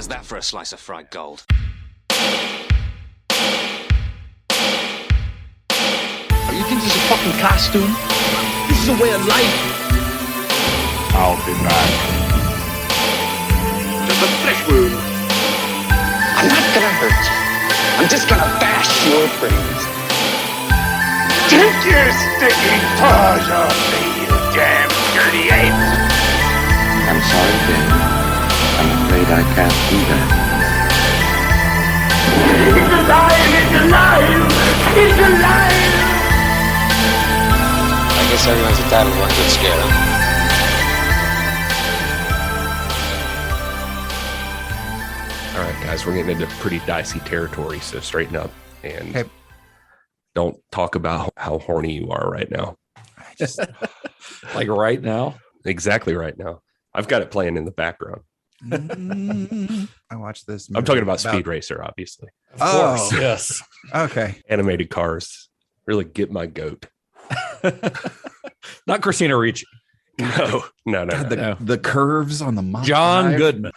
How's that for a slice of fried gold? You think this is a fucking costume? This is a way of life. I'll be back. There's a flesh wound. I'm not gonna hurt you. I'm just gonna bash your brains. Take your sticking paws off me, you damn dirty ape! I'm sorry, Dave. I'm afraid I can't do that. It's alive! It's alive! It's alive! I guess everyone's entitled to one good scare, huh? All right, guys, we're getting into pretty dicey territory, so straighten up and don't talk about how horny you are right now. Like right now? Exactly right now. I've got it playing in the background. I watched this. I'm talking about Speed Racer, obviously. Of course, yes. Okay. Animated cars really get my goat. Not Christina Ricci. No. God, the curves on the Mach John 5. Goodman.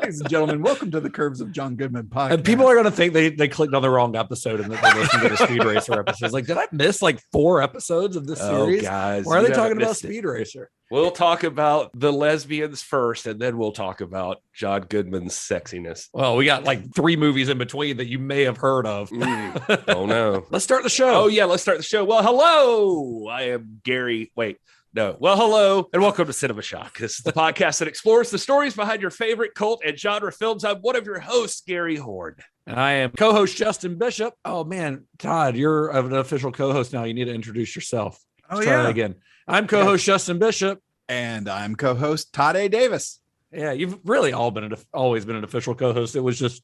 Ladies and gentlemen, welcome to the Curves of John Goodman podcast. And people are going to think they clicked on the wrong episode and that they're listening to the Speed Racer episodes. Like, did I miss like 4 episodes of this series? Guys, why are they you talking haven't about missed it. Speed Racer? We'll talk about the lesbians first, and then we'll talk about John Goodman's sexiness. Well, we got like 3 movies in between that you may have heard of. Oh, no. Let's start the show. Oh, yeah, let's start the show. Well, hello. I am Gary. Wait. No. Well, hello, and welcome to Cinema Shock. This is the podcast that explores the stories behind your favorite cult and genre films. I'm one of your hosts, Gary Horn. And I am co-host Justin Bishop. Oh, man, Todd, you're an official co-host now. You need to introduce yourself. Let's try that again. I'm co-host Justin Bishop. And I'm co-host Todd A. Davis. Yeah, you've really always been an official co-host. It was just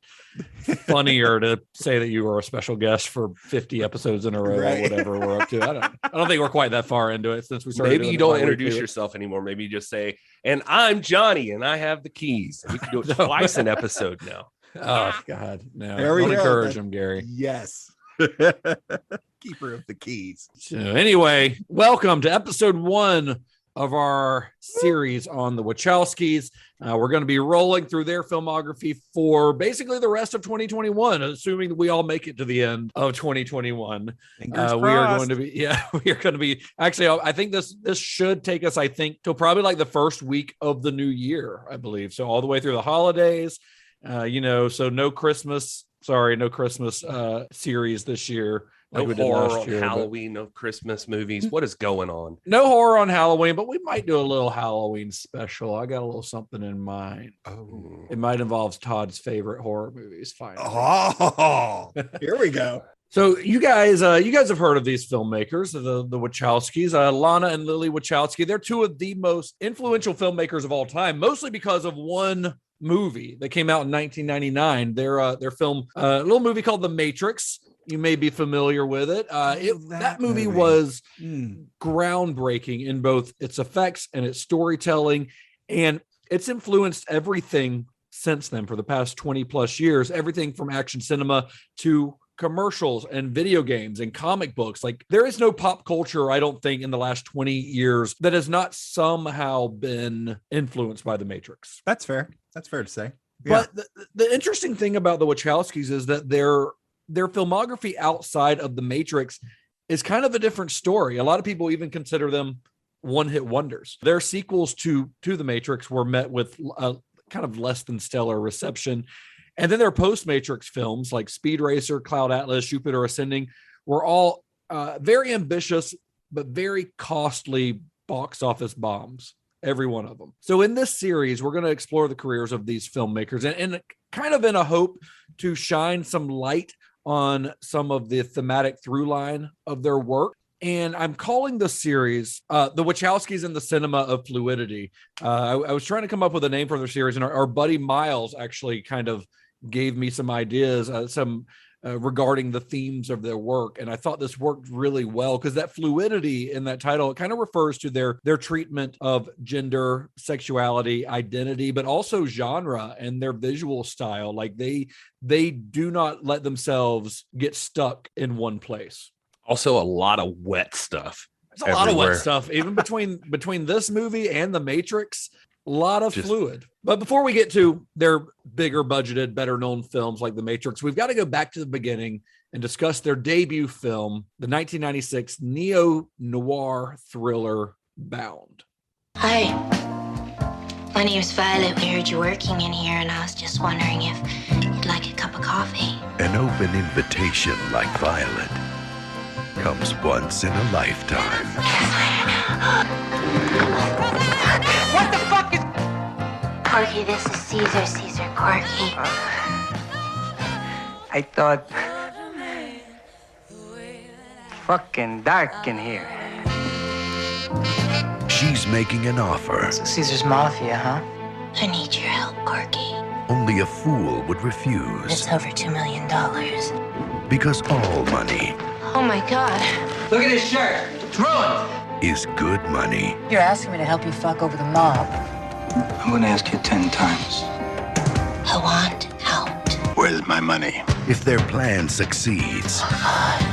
funnier to say that you were a special guest for 50 episodes in a row or whatever we're up to. I don't think we're quite that far into it since we started. Maybe you don't introduce yourself anymore. Maybe you just say, and I'm Johnny and I have the keys. You can do it twice an episode now. Oh, God. No. There we Don't go. encourage him, Gary. Yes. Keeper of the keys. So anyway, welcome to episode 1 of our series on the Wachowskis. We're going to be rolling through their filmography for basically the rest of 2021, assuming that we all make it to the end of 2021. We are going to be actually, I think this should take us, till probably like the first week of the new year, I believe. So all the way through the holidays, so no Christmas series this year. No Like horror on Halloween, no Christmas movies. What is going on? No horror on Halloween, but we might do a little Halloween special. I got a little something in mind. Oh, It might involve Todd's favorite horror movies. Finally. Oh, here we go. So you guys have heard of these filmmakers, the Wachowskis, Lana and Lilly Wachowski. They're 2 of the most influential filmmakers of all time, mostly because of one movie that came out in 1999. Their film, a little movie called The Matrix. You may be familiar with it. That movie was groundbreaking in both its effects and its storytelling, and it's influenced everything since then for the past 20 plus years, everything from action cinema to commercials and video games and comic books. Like, there is no pop culture, I don't think, in the last 20 years that has not somehow been influenced by The Matrix. That's fair. That's fair to say. Yeah. But the interesting thing about the Wachowskis is that their filmography outside of The Matrix is kind of a different story. A lot of people even consider them one-hit wonders. Their sequels to The Matrix were met with kind of less than stellar reception. And then their post-Matrix films like Speed Racer, Cloud Atlas, Jupiter Ascending were all very ambitious, but very costly box office bombs, every one of them. So in this series, we're going to explore the careers of these filmmakers and kind of in a hope to shine some light on some of the thematic through line of their work. And I'm calling the series The Wachowskis in the Cinema of Fluidity. I was trying to come up with a name for their series, and our buddy Miles actually kind of gave me some ideas, regarding the themes of their work. And I thought this worked really well because that fluidity in that title, it kind of refers to their treatment of gender, sexuality, identity, but also genre and their visual style. Like they do not let themselves get stuck in one place. Also, a lot of wet stuff. There's a lot of wet stuff, even between this movie and The Matrix. A lot of fluid. But before we get to their bigger budgeted, better known films like The Matrix, we've got to go back to the beginning and discuss their debut film, the 1996 neo-noir thriller Bound. Hi. My name's Violet. We heard you working in here, and I was just wondering if you'd like a cup of coffee. An open invitation like Violet comes once in a lifetime. What the fuck is... Corky, this is Caesar Corky. I thought... fucking dark in here. She's making an offer. So Caesar's Mafia, huh? I need your help, Corky. Only a fool would refuse. It's over $2 million. Because all money Oh my God. Look at his shirt. It's ruined. is good money. You're asking me to help you fuck over the mob. I'm gonna ask you 10 times. I want out. Where's my money? If their plan succeeds.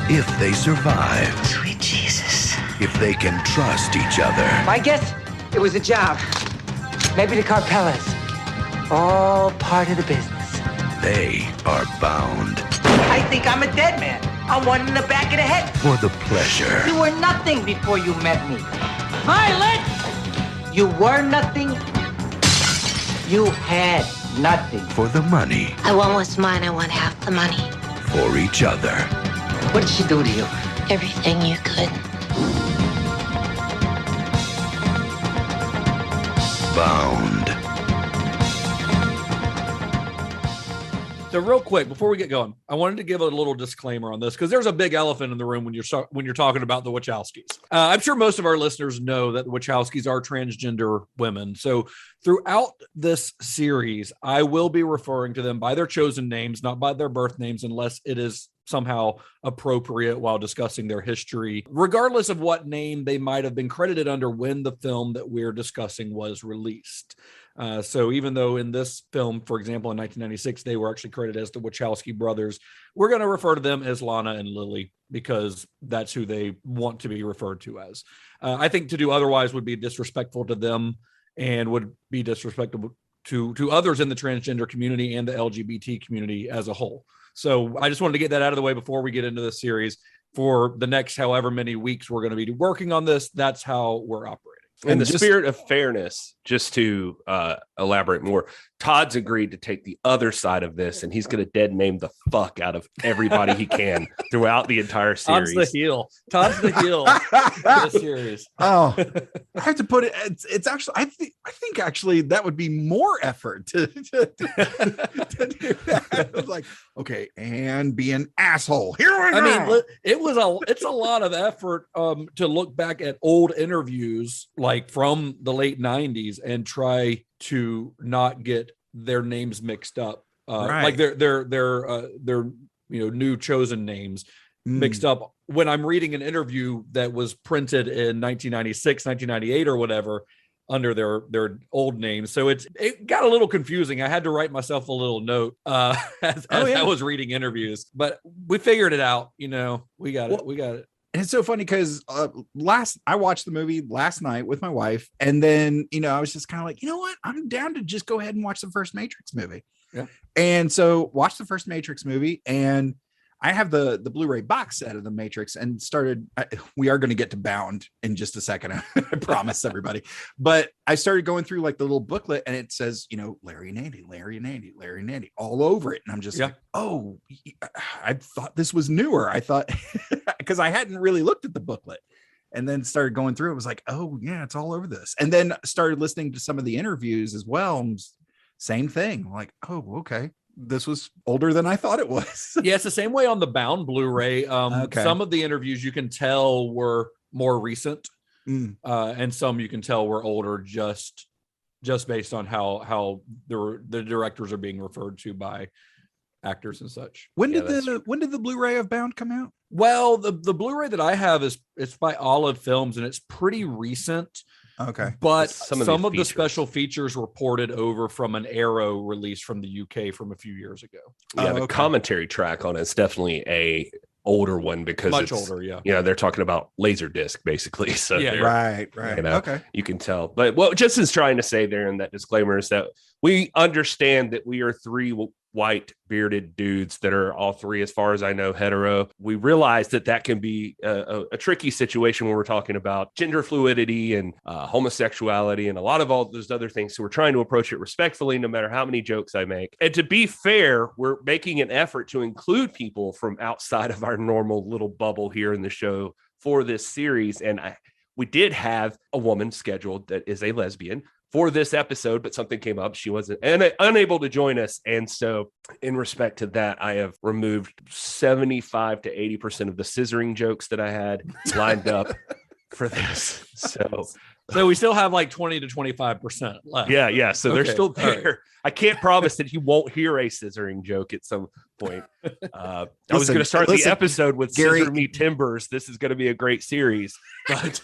If they survive. Sweet Jesus. If they can trust each other. I guess it was a job. Maybe the Carpellas. All part of the business. They are bound. I think I'm a dead man. I'm one in the back of the head. For the pleasure. You were nothing before you met me. Violet! You were nothing. You had nothing. For the money. I want what's mine. I want half the money. For each other. What did she do to you? Everything you could. Bound. So real quick, before we get going, I wanted to give a little disclaimer on this because there's a big elephant in the room when you're talking about the Wachowskis. I'm sure most of our listeners know that the Wachowskis are transgender women. So throughout this series, I will be referring to them by their chosen names, not by their birth names, unless it is somehow appropriate while discussing their history, regardless of what name they might have been credited under when the film that we're discussing was released. So even though in this film, for example, in 1996, they were actually credited as the Wachowski brothers, we're going to refer to them as Lana and Lilly because that's who they want to be referred to as. I think to do otherwise would be disrespectful to them and would be disrespectful to others in the transgender community and the LGBT community as a whole. So I just wanted to get that out of the way before we get into this series. For the next however many weeks we're going to be working on this, that's how we're operating. In the spirit of fairness, just to elaborate more, Todd's agreed to take the other side of this, and he's going to dead name the fuck out of everybody he can throughout the entire series. Todd's the heel. Todd's the heel of the series. Oh, I have to put it. It's actually. I think actually that would be more effort to do that. It's like, okay, and be an asshole. Here we go. I mean, it's a lot of effort to look back at old interviews like from the late 90s and try to not get their names mixed up, Right. like their new chosen names mixed up. When I'm reading an interview that was printed in 1996, 1998 or whatever under their old names. So it got a little confusing. I had to write myself a little note as I was reading interviews, but we figured it out. We got it. And it's so funny because I watched the movie last night with my wife, and then I was just kind of like, you know what, I'm down to just go ahead and watch the first Matrix movie. Yeah. And so watched the first Matrix movie, and I have the Blu-ray box set of the Matrix, and we are going to get to Bound in just a second. I promise everybody. But I started going through like the little booklet, and it says, Larry and Andy all over it. And I'm just like, oh, I thought this was newer. I thought, because I hadn't really looked at the booklet, and then started going through. It was like, oh yeah, it's all over this. And then started listening to some of the interviews as well. And same thing. I'm like, oh, okay. This was older than I thought it was. Yeah, it's the same way on the Bound Blu-ray. Some of the interviews you can tell were more recent, and some you can tell were older, just based on how the directors are being referred to by actors and such. When did the Blu-ray of Bound come out? Well, the Blu-ray that I have it's by Olive Films, and it's pretty recent. Okay. But some of the special features were ported over from an Arrow release from the UK from a few years ago. Yeah, the commentary track on it's definitely a older one because Much it's older, yeah. You know, they're talking about Laserdisc basically. So Yeah, right. You know, Okay. you can tell. But what Justin's trying to say there in that disclaimer is that we understand that we are three white bearded dudes that are all three, as far as I know, hetero. We realize that can be a tricky situation when we're talking about gender fluidity and homosexuality and a lot of all those other things. So we're trying to approach it respectfully, no matter how many jokes I make. And to be fair, we're making an effort to include people from outside of our normal little bubble here in the show for this series. And we did have a woman scheduled that is a lesbian for this episode, but something came up. She wasn't unable to join us. And so in respect to that, I have removed 75 to 80% of the scissoring jokes that I had lined up for this. So we still have like 20 to 25% left. Yeah. So they're still there. Right. I can't promise that you won't hear a scissoring joke at some point. I was going to start the episode with Gary, Scissor Me Timbers. This is going to be a great series. But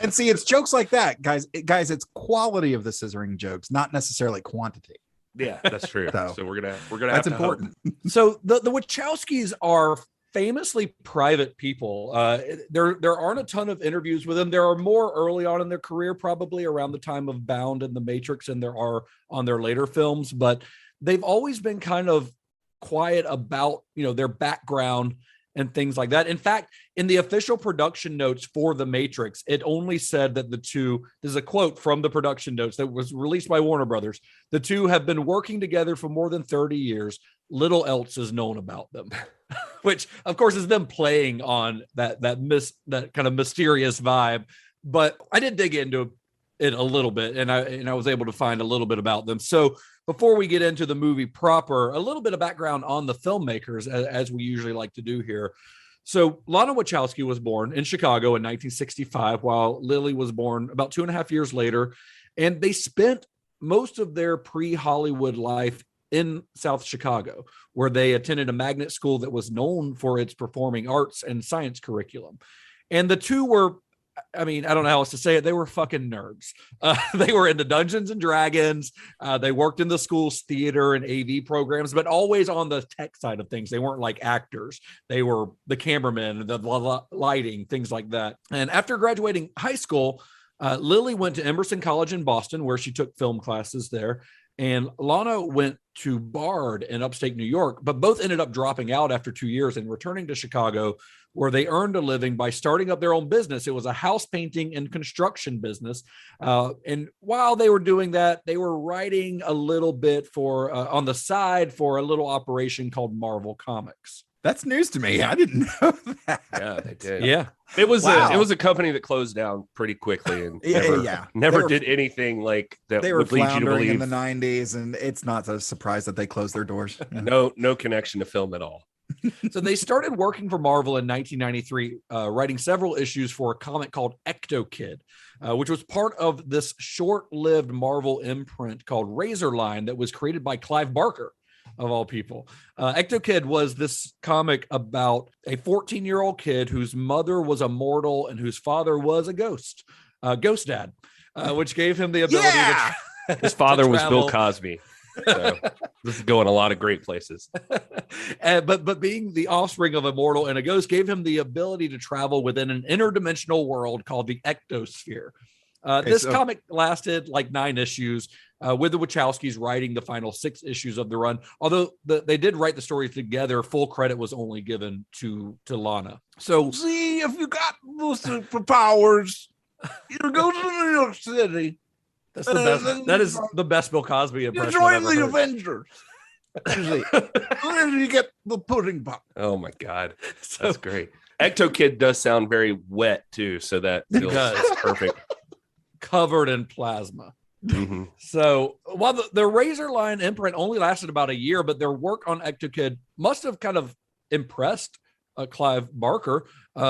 and see, it's jokes like that, guys. It's quality of the scissoring jokes, not necessarily quantity. Yeah, that's true. So we're gonna that's have important. So the Wachowskis are famously private people. There aren't a ton of interviews with them. There are more early on in their career, probably around the time of Bound and The Matrix, and there are on their later films, but they've always been kind of quiet about, their background and things like that. In fact, in the official production notes for The Matrix, it only said that the two, there's a quote from the production notes that was released by Warner Brothers. The two have been working together for more than 30 years. Little else is known about them. Which of course is them playing on that kind of mysterious vibe. But I did dig into it a little bit, and I was able to find a little bit about them. So before we get into the movie proper, a little bit of background on the filmmakers, as we usually like to do here. So Lana Wachowski was born in Chicago in 1965, while Lily was born about 2.5 years later. And they spent most of their pre-Hollywood life in South Chicago, where they attended a magnet school that was known for its performing arts and science curriculum. And the two were, I don't know how else to say it, they were fucking nerds. They were into Dungeons and Dragons. They worked in the school's theater and AV programs, but always on the tech side of things. They weren't like actors. They were the cameramen, the lighting, things like that. And after graduating high school, Lily went to Emerson College in Boston, where she took film classes there. And Lana went to Bard in upstate New York, but both ended up dropping out after 2 years and returning to Chicago, where they earned a living by starting up their own business. It was a house painting and construction business. And while they were doing that, they were writing a little bit for on the side for a little operation called Marvel Comics. That's news to me. I didn't know that. Yeah, they did. Yeah. It was a company that closed down pretty quickly and never did anything like that. They were would lead you to floundering believe in the 90s, and it's not a surprise that they closed their doors. No connection to film at all. So they started working for Marvel in 1993, writing several issues for a comic called Ecto Kid, which was part of this short-lived Marvel imprint called Razorline that was created by Clive Barker, of all people. Ecto Kid was this comic about a 14-year-old kid whose mother was a mortal and whose father was a ghost dad, which gave him the ability to his father was Bill Cosby. So this is going a lot of great places. But being the offspring of a mortal and a ghost gave him the ability to travel within an interdimensional world called the Ectosphere. This comic lasted like 9 issues, with the Wachowskis writing the final 6 issues of the run. Although they did write the stories together, full credit was only given to Lana. So see, if you got those superpowers, you go to New York City. That's the best. That is the best Bill Cosby impression. You join the Avengers. You get the pudding pop. Oh my God, that's great. Ecto Kid does sound very wet too, so that feels perfect. Covered in plasma. Mm-hmm. So while the Razorline imprint only lasted about a year, but their work on Ecto Kid must have kind of impressed Clive Barker,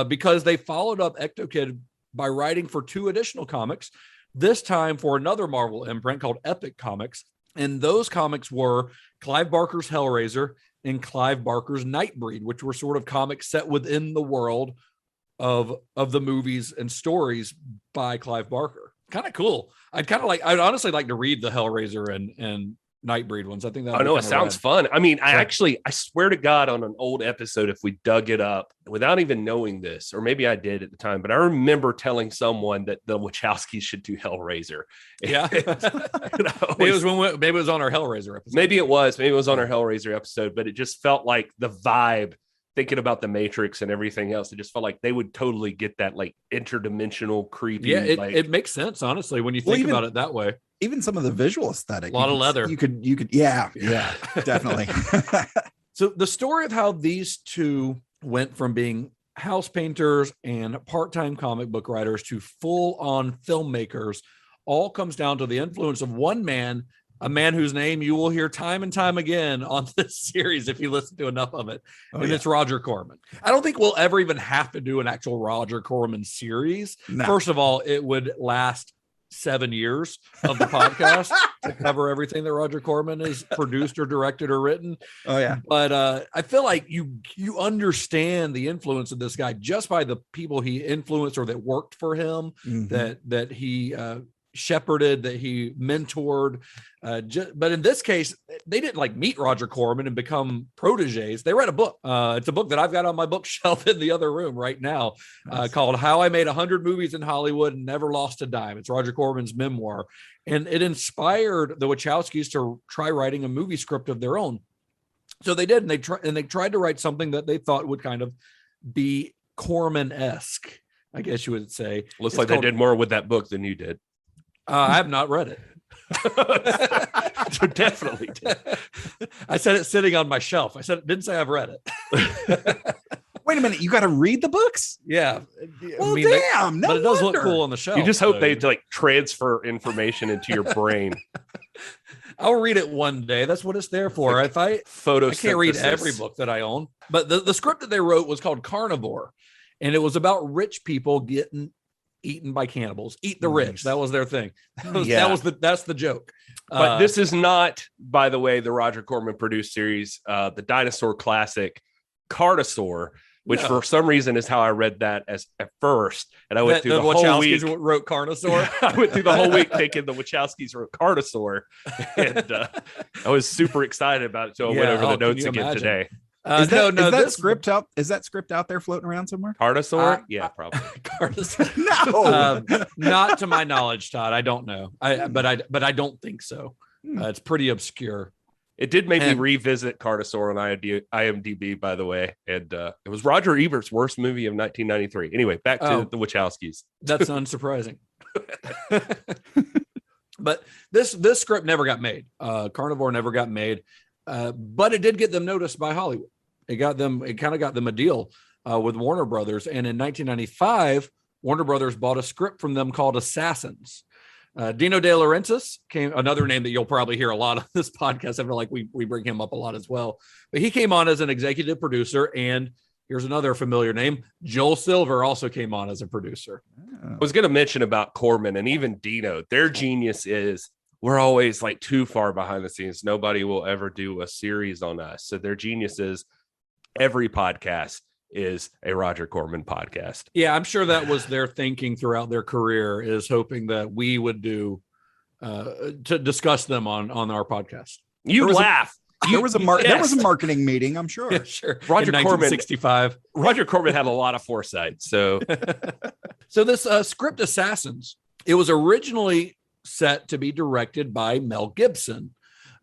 because they followed up Ecto Kid by writing for 2 additional comics, this time for another Marvel imprint called Epic Comics. And those comics were Clive Barker's Hellraiser and Clive Barker's Nightbreed, which were sort of comics set within the world of the movies and stories by Clive Barker. Kind of cool. I'd honestly like to read the Hellraiser and Nightbreed ones. I think that. I know it sounds fun. I mean, I swear to God, on an old episode, if we dug it up without even knowing this, or maybe I did at the time, but I remember telling someone that the Wachowskis should do Hellraiser. Yeah, maybe it was on our Hellraiser episode. Maybe it was on our Hellraiser episode, but it just felt like the vibe. Thinking about the Matrix and everything else, it just felt like they would totally get that like interdimensional creepy. Yeah, it makes sense, honestly, when you think about it that way. Even some of the visual aesthetic, a lot of leather. You could, yeah, definitely. So the story of how these two went from being house painters and part-time comic book writers to full-on filmmakers all comes down to the influence of one man, a man whose name you will hear time and time again on this series if you listen to enough of it. It's Roger Corman. I don't think we'll ever even have to do an actual Roger Corman series. No. First of all, it would last 7 years of the podcast to cover everything that Roger Corman has produced or directed or written. Oh yeah. But I feel like you understand the influence of this guy just by the people he influenced or that worked for him, that he shepherded, that he mentored. But in this case, they didn't like meet Roger Corman and become proteges. They read a book. It's a book that I've got on my bookshelf in the other room right now, called How I Made 100 Movies in Hollywood and Never Lost a Dime. It's Roger Corman's memoir. And it inspired the Wachowskis to try writing a movie script of their own. So they did, and they tried to write something that they thought would kind of be Corman-esque, I guess you would say. Looks like they did more with that book than you did. I have not read it. So definitely did. I said it's sitting on my shelf. Didn't say I've read it. Wait a minute, you got to read the books? Yeah. Well, damn. But it does look cool on the shelf. You just hope they like transfer information into your brain. I'll read it one day. That's what it's there for. If I can't read every book that I own, but the script that they wrote was called Carnivore, and it was about rich people getting eaten by cannibals. Eat the rich. That was their thing. That's the joke. But this is not, by the way, the Roger Corman produced series, the dinosaur classic Carnosaur, which for some reason is how I read that as at first. And I went through the whole week. Wrote Carnosaur. I went through the whole week thinking the Wachowskis wrote Carnosaur, and I was super excited about it. So I went over the notes again today. Is that script out? Is that script out there floating around somewhere? Carnosaur? Yeah, probably. Carnosaur. No, not to my knowledge, Todd. I don't know. But I don't think so. It's pretty obscure. It did make me revisit Carnosaur on IMDb, by the way, and it was Roger Ebert's worst movie of 1993. Anyway, back to the Wachowskis. That's unsurprising. But this script never got made. Carnivore never got made, but it did get them noticed by Hollywood. It kind of got them a deal with Warner Brothers, and in 1995, Warner Brothers bought a script from them called Assassins. Dino De Laurentiis came, another name that you'll probably hear a lot on this podcast. I feel like we bring him up a lot as well. But he came on as an executive producer, and here's another familiar name. Joel Silver also came on as a producer. I was going to mention about Corman and even Dino. Their genius is we're always like too far behind the scenes. Nobody will ever do a series on us. So their genius is every podcast is a Roger Corman podcast. Yeah, I'm sure that was their thinking throughout their career, is hoping that we would do to discuss them on our podcast. You laugh. There was a marketing meeting, I'm sure. Yeah, sure. Roger Corman, 65. Roger Corman had a lot of foresight. So this script Assassins, it was originally set to be directed by Mel Gibson,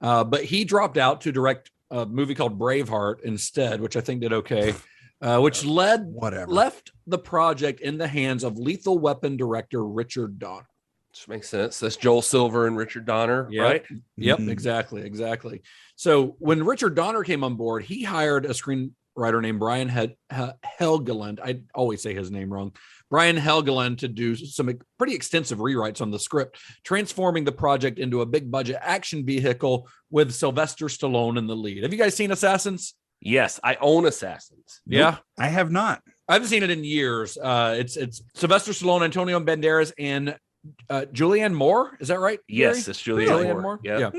but he dropped out to direct a movie called Braveheart instead, which I think did okay. Which left the project in the hands of Lethal Weapon director Richard Donner. Which makes sense. That's Joel Silver and Richard Donner, right? Yep, exactly. So when Richard Donner came on board, he hired a screenwriter named Brian Helgeland. I always say his name wrong. Brian Helgeland, to do some pretty extensive rewrites on the script, transforming the project into a big budget action vehicle with Sylvester Stallone in the lead. Have you guys seen Assassins? Yes, I own Assassins. Yeah, I have not. I haven't seen it in years. It's Sylvester Stallone, Antonio Banderas, and Julianne Moore. Is that right? Yes, Gary? it's Julianne Moore. Yeah.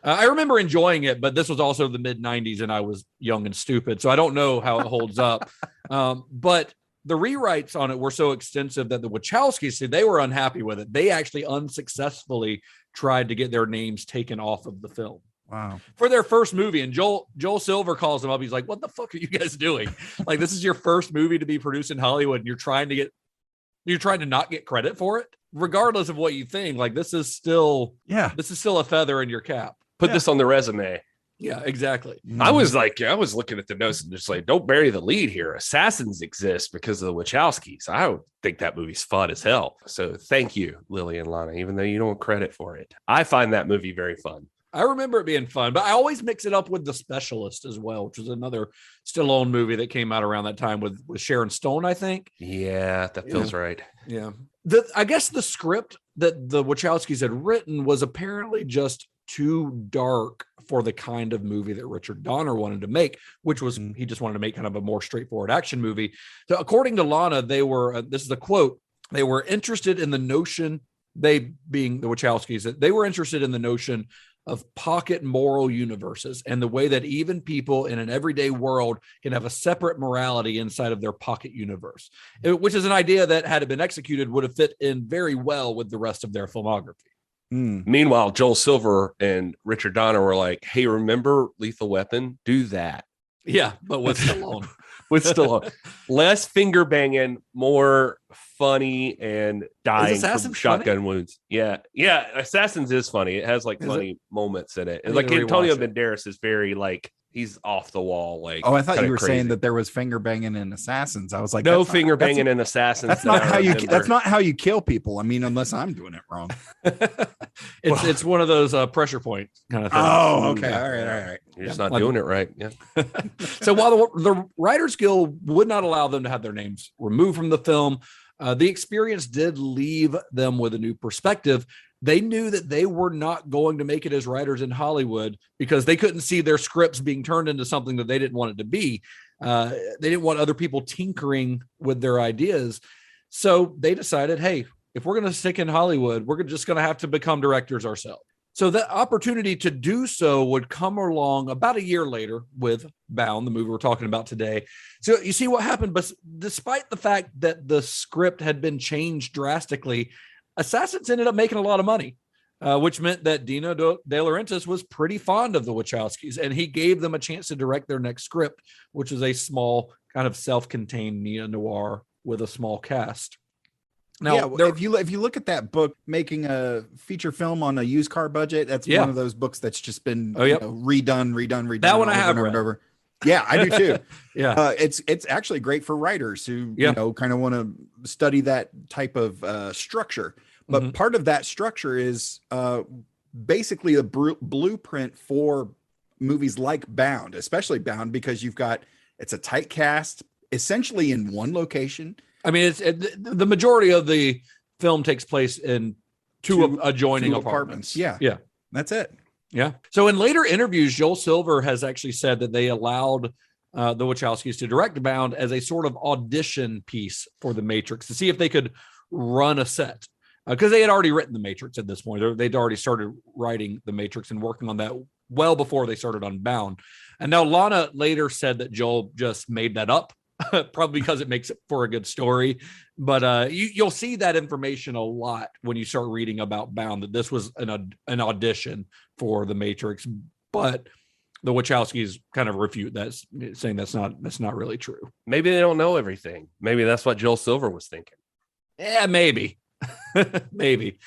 I remember enjoying it, but this was also the mid 90s and I was young and stupid, so I don't know how it holds up. But the rewrites on it were so extensive that the Wachowskis said they were unhappy with it. They actually unsuccessfully tried to get their names taken off of the film. Wow. For their first movie. And Joel Silver calls them up. He's like, what the fuck are you guys doing? Like, this is your first movie to be produced in Hollywood, and you're trying to not get credit for it, regardless of what you think. Like, this is still a feather in your cap. Put this on the resume. Yeah, exactly. I was looking at the notes and just like, don't bury the lead here. Assassins exist because of the Wachowskis. I would think that movie's fun as hell. So thank you, Lily and Lana, even though you don't credit for it. I find that movie very fun. I remember it being fun, but I always mix it up with The Specialist as well, which was another Stallone movie that came out around that time with Sharon Stone, I think. Yeah, that feels right. Yeah. I guess the script that the Wachowskis had written was apparently just too dark for the kind of movie that Richard Donner wanted to make, which was he just wanted to make kind of a more straightforward action movie. So according to Lana, they were, this is a quote, they were interested in the notion, they being the Wachowskis, they were interested in the notion of pocket moral universes and the way that even people in an everyday world can have a separate morality inside of their pocket universe, which is an idea that, had it been executed, would have fit in very well with the rest of their filmography. Meanwhile, Joel Silver and Richard Donner were like, hey, remember Lethal Weapon? Do that. Yeah, but with Stallone. With Stallone. Less finger banging, more funny and dying from shotgun wounds. Yeah. Assassins is funny. It has like funny moments in it. And like Antonio Banderas is very like, he's off the wall. Like, oh, I thought you were saying that there was finger banging in Assassins. I was like, no finger banging in Assassins. That's not how you. That's not how you kill people. I mean, unless I'm doing it wrong. It's one of those pressure point kind of things. Oh, okay, all right. You're just not doing it right. Yeah. So while the Writers Guild would not allow them to have their names removed from the film, the experience did leave them with a new perspective. They knew that they were not going to make it as writers in Hollywood because they couldn't see their scripts being turned into something that they didn't want it to be. They didn't want other people tinkering with their ideas. So they decided, hey, if we're going to stick in Hollywood, we're just going to have to become directors ourselves. So the opportunity to do so would come along about a year later with Bound, the movie we're talking about today. So you see what happened, but despite the fact that the script had been changed drastically, Assassins ended up making a lot of money, which meant that Dino De Laurentiis was pretty fond of the Wachowskis, and he gave them a chance to direct their next script, which is a small kind of self-contained neo-noir with a small cast. Now, if you look at that book, Making a Feature Film on a Used Car Budget, that's one of those books that's just been redone. That one I have read. Over. Yeah, I do too. Yeah, it's actually great for writers who kind of want to study that type of structure. But part of that structure is basically a blueprint for movies like Bound, especially Bound, because it's a tight cast, essentially in one location. I mean, the majority of the film takes place in two adjoining apartments. Yeah, that's it. Yeah. So in later interviews, Joel Silver has actually said that they allowed the Wachowskis to direct Bound as a sort of audition piece for The Matrix to see if they could run a set, because they had already written The Matrix at this point. They'd already started writing The Matrix and working on that well before they started on Bound. And now Lana later said that Joel just made that up. Probably because it makes it for a good story, but you'll see that information a lot when you start reading about Bound, that this was an audition for The Matrix, but the Wachowskis kind of refute that, saying that's not really true. Maybe they don't know everything. Maybe that's what Joel Silver was thinking. Yeah, maybe. Maybe.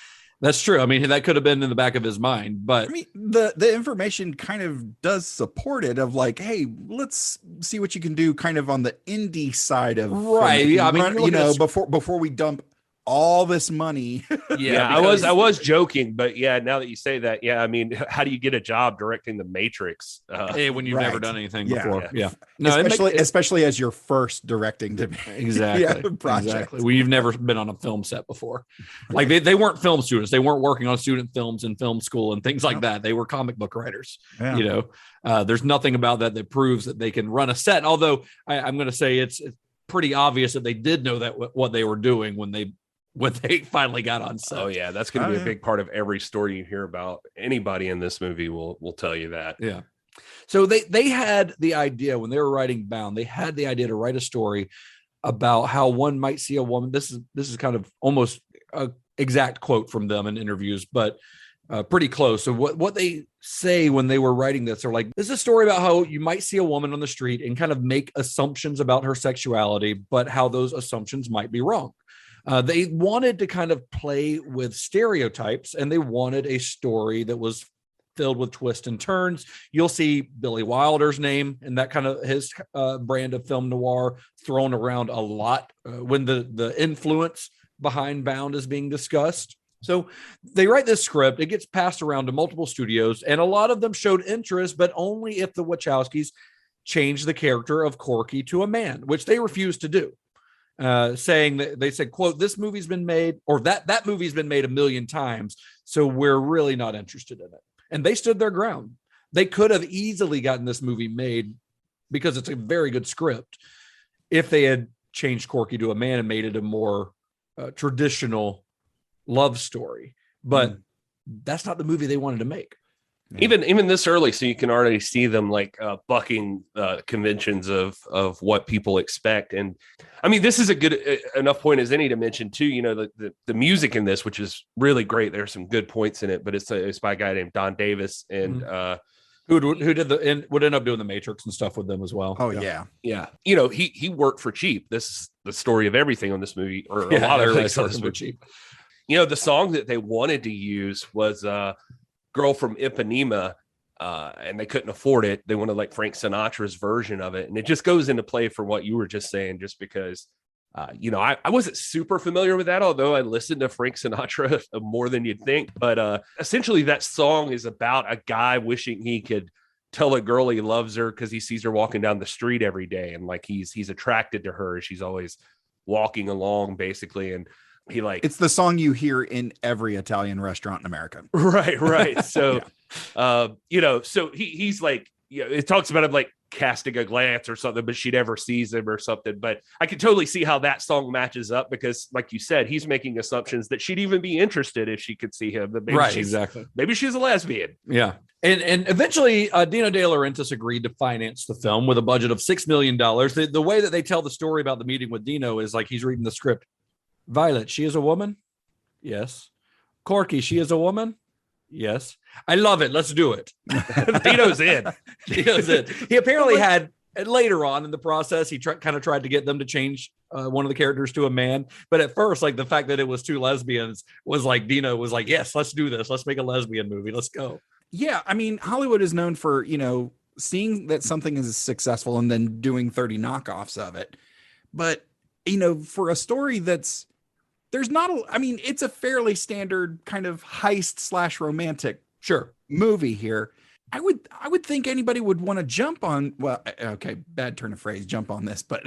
That's true. I mean, that could have been in the back of his mind, but I mean, the information kind of does support it, of like, hey, let's see what you can do kind of on the indie side of right. Yeah, I mean, before we dump all this money. Yeah, I was joking, but yeah, now that you say that, yeah, I mean, how do you get a job directing The Matrix when you've never done anything before? Yeah. No, especially as your first directing to exactly. Exactly. Well, you've never been on a film set before. Like they weren't film students. They weren't working on student films in film school and things like that. They were comic book writers. Yeah. There's nothing about that proves that they can run a set. Although I'm going to say it's pretty obvious that they did know that what they were doing when they finally got on set. Oh yeah, that's going to be a big part of every story you hear about. Anybody in this movie will tell you that. Yeah. So they had the idea when they were writing Bound. They had the idea to write a story about how one might see a woman. This is kind of almost a exact quote from them in interviews, but pretty close. So what they say when they were writing this are like, this is a story about how you might see a woman on the street and kind of make assumptions about her sexuality, but how those assumptions might be wrong. They wanted to kind of play with stereotypes, and they wanted a story that was filled with twists and turns. You'll see Billy Wilder's name and that kind of his brand of film noir thrown around a lot when the influence behind Bound is being discussed. So they write this script, it gets passed around to multiple studios, and a lot of them showed interest, but only if the Wachowskis changed the character of Corky to a man, which they refused to do. Saying that they said, quote, this movie's been made, or that movie's been made 1 million times, so we're really not interested in it. And they stood their ground. They could have easily gotten this movie made because it's a very good script if they had changed Corky to a man and made it a more traditional love story. But that's not the movie they wanted to make. Even this early, so you can already see them like bucking conventions of what people expect. And I mean, this is a good enough point as any to mention too. You know, the music in this, which is really great. There's some good points in it, but it's by a guy named Don Davis, and who would end up doing the Matrix and stuff with them as well. Oh yeah. You know, he worked for cheap. This is the story of everything on this movie, or a lot of things on this movie. Cheap. You know, the song that they wanted to use was Girl from Ipanema, and they couldn't afford it. They wanted like Frank Sinatra's version of it, and it just goes into play for what you were just saying, just because you know, I wasn't super familiar with that, although I listened to Frank Sinatra more than you'd think. But essentially that song is about a guy wishing he could tell a girl he loves her because he sees her walking down the street every day, and like he's attracted to her. She's always walking along basically, and he like, it's the song you hear in every Italian restaurant in America. Right. So, you know, so he's like, you know, it talks about him like casting a glance or something, but she never sees him or something. But I can totally see how that song matches up because, like you said, he's making assumptions that she'd even be interested if she could see him. That maybe exactly. Maybe she's a lesbian. Yeah. And eventually, Dino De Laurentiis agreed to finance the film with a budget of $6 million. The way that they tell the story about the meeting with Dino is like he's reading the script. Violet, she is a woman? Yes. Corky, she is a woman? Yes. I love it. Let's do it. Dino's in. Dino's in. He apparently had, later on in the process, he kind of tried to get them to change one of the characters to a man. But at first, like the fact that it was two lesbians was like, Dino was like, yes, let's do this. Let's make a lesbian movie. Let's go. Yeah. I mean, Hollywood is known for, you know, seeing that something is successful and then doing 30 knockoffs of it. But, you know, for a story that's, there's not I mean, it's a fairly standard kind of heist / romantic movie here. I would think anybody would want to jump on, well, okay, bad turn of phrase, jump on this, but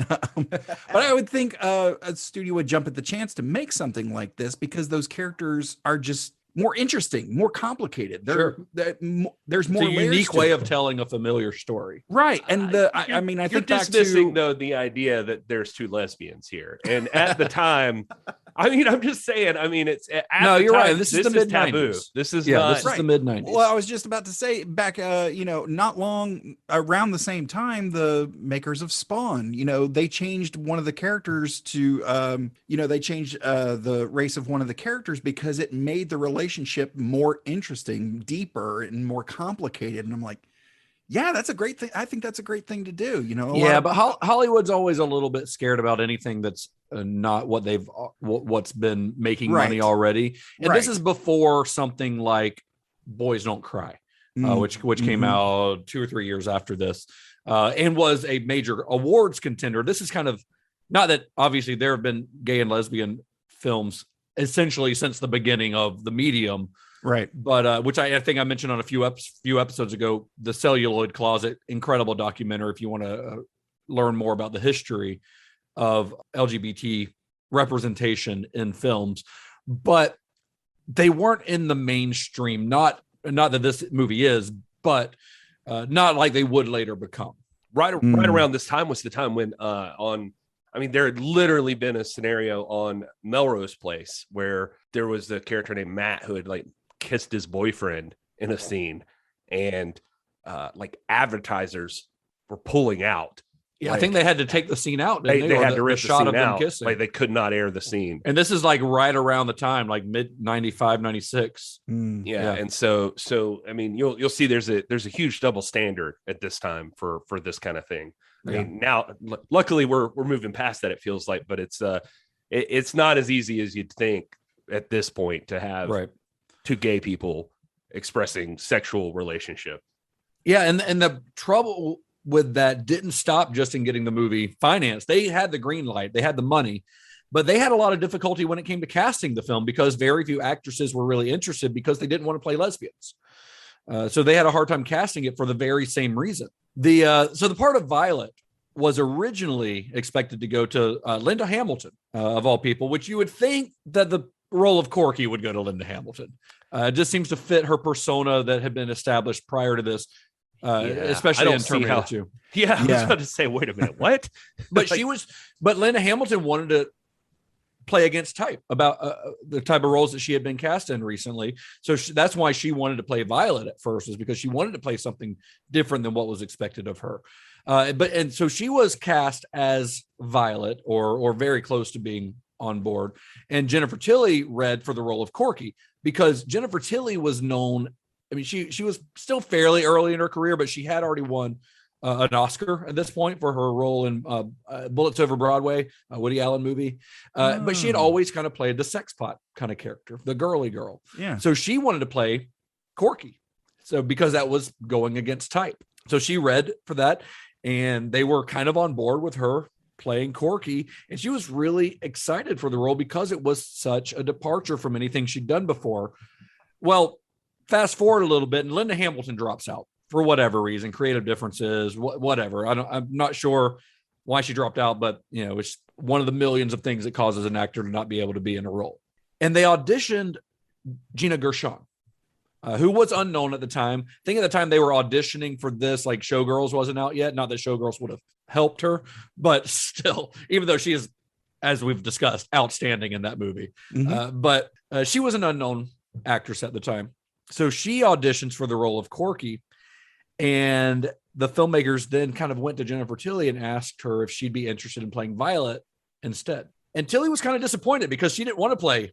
I would think a studio would jump at the chance to make something like this because those characters are just more interesting, more complicated. There's more it's a unique way of telling a familiar story, right? And I mean, I think you're dismissing though the idea that there's two lesbians here, and at the time, I mean, I'm just saying. I mean, it's no, you're time, right. This is the mid-90s. This is this is the mid-90s. Well, I was just about to say back, you know, not long around the same time, the makers of Spawn, you know, they changed one of the characters to, you know, they changed the race of one of the characters because it made the relationship more interesting, deeper, and more complicated. And I'm like, yeah, that's a great thing. I think that's a great thing to do. You know, but Hollywood's always a little bit scared about anything that's not what what's been making money already. And this is before something like Boys Don't Cry, which came out 2 or 3 years after this, and was a major awards contender. This is kind of, not that obviously there have been gay and lesbian films essentially since the beginning of the medium. Right. But which I think I mentioned on a few episodes ago, the Celluloid Closet, incredible documentary if you want to learn more about the history of LGBT representation in films. But they weren't in the mainstream, not that this movie is, but not like they would later become. Right around this time was the time when there had literally been a scenario on Melrose Place where there was the character named Matt who had like kissed his boyfriend in a scene, and like advertisers were pulling out Yeah, I think they had to take the scene out. They had to rip the shot scene of them out. kissing. Like they could not air the scene. And this is like right around the time, like mid 95, 96. Yeah. And so I mean, you'll see there's a huge double standard at this time for this kind of thing. I mean, now luckily we're moving past that, it feels like, but it's not as easy as you'd think at this point to have two gay people expressing sexual relationship. Yeah, and the trouble with that didn't stop just in getting the movie financed. They had the green light, they had the money, but they had a lot of difficulty when it came to casting the film because very few actresses were really interested because they didn't want to play lesbians. So they had a hard time casting it for the very same reason. So the part of Violet was originally expected to go to Linda Hamilton, of all people, which you would think that the role of Corky would go to Linda Hamilton. It just seems to fit her persona that had been established prior to this. Especially in Terminator 2. Yeah, I was about to say, wait a minute, what? But but Linda Hamilton wanted to play against type about the type of roles that she had been cast in recently. So that's why she wanted to play Violet at first, is because she wanted to play something different than what was expected of her. And so she was cast as Violet or very close to being on board. And Jennifer Tilly read for the role of Corky because Jennifer Tilly was known. I mean, she was still fairly early in her career, but she had already won an Oscar at this point for her role in Bullets Over Broadway, a Woody Allen movie. But she had always kind of played the sex pot kind of character, the girly girl. Yeah. So she wanted to play Corky. So because that was going against type. So she read for that, and they were kind of on board with her playing Corky. And she was really excited for the role because it was such a departure from anything she'd done before. Well, fast forward a little bit, and Linda Hamilton drops out for whatever reason, creative differences, whatever. I'm not sure why she dropped out, but it's one of the millions of things that causes an actor to not be able to be in a role. And they auditioned Gina Gershon, who was unknown at the time. I think at the time they were auditioning for this, like Showgirls wasn't out yet. Not that Showgirls would have helped her, but still, even though she is, as we've discussed, outstanding in that movie. But she was an unknown actress at the time. So she auditions for the role of Corky, and the filmmakers then kind of went to Jennifer Tilly and asked her if she'd be interested in playing Violet instead. And Tilly was kind of disappointed because she didn't want to play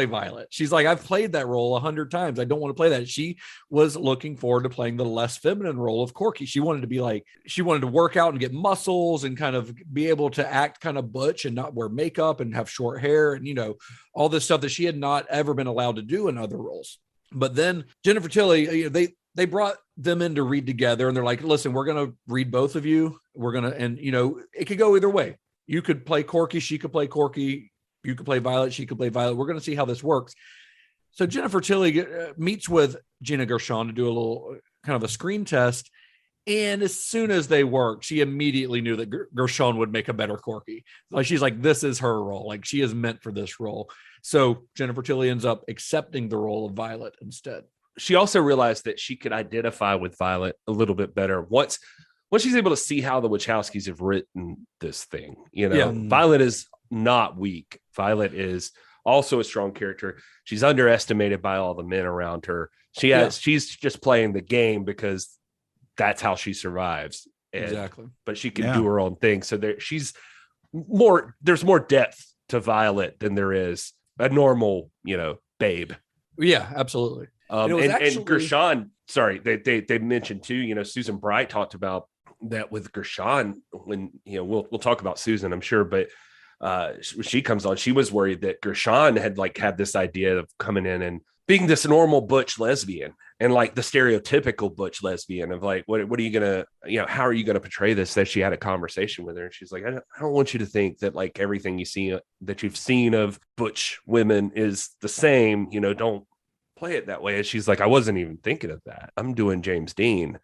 Violet. She's like, I've played that role 100 times. I don't want to play that. She was looking forward to playing the less feminine role of Corky. She wanted to work out and get muscles and kind of be able to act kind of butch and not wear makeup and have short hair and, all this stuff that she had not ever been allowed to do in other roles. But then Jennifer Tilly, they brought them in to read together, and they're like, listen, we're going to read both of you. And it could go either way. You could play Corky. She could play Corky. You could play Violet. She could play Violet. We're going to see how this works. So Jennifer Tilly meets with Gina Gershon to do a little kind of a screen test. And as soon as they worked, she immediately knew that Gershon would make a better Corky. Like, she's like, this is her role. Like, she is meant for this role. So Jennifer Tilly ends up accepting the role of Violet instead. She also realized that she could identify with Violet a little bit better once she's able to see how the Wachowskis have written this thing. Violet is not weak. Violet is also a strong character. She's underestimated by all the men around her. She's just playing the game because that's how she survives. Exactly. But she can do her own thing. So there's more depth to Violet than there is a normal, babe. Yeah, absolutely. And Gershon, sorry, they mentioned too, Susan Bright talked about that with Gershon when, we'll talk about Susan, I'm sure, but when she comes on, she was worried that Gershon had this idea of coming in and being this normal butch lesbian and like the stereotypical butch lesbian of like, what are you gonna, how are you gonna portray this? That she had a conversation with her, and she's like, I don't want you to think that like everything you see that you've seen of butch women is the same. Don't play it that way. And she's like, I wasn't even thinking of that. I'm doing James Dean,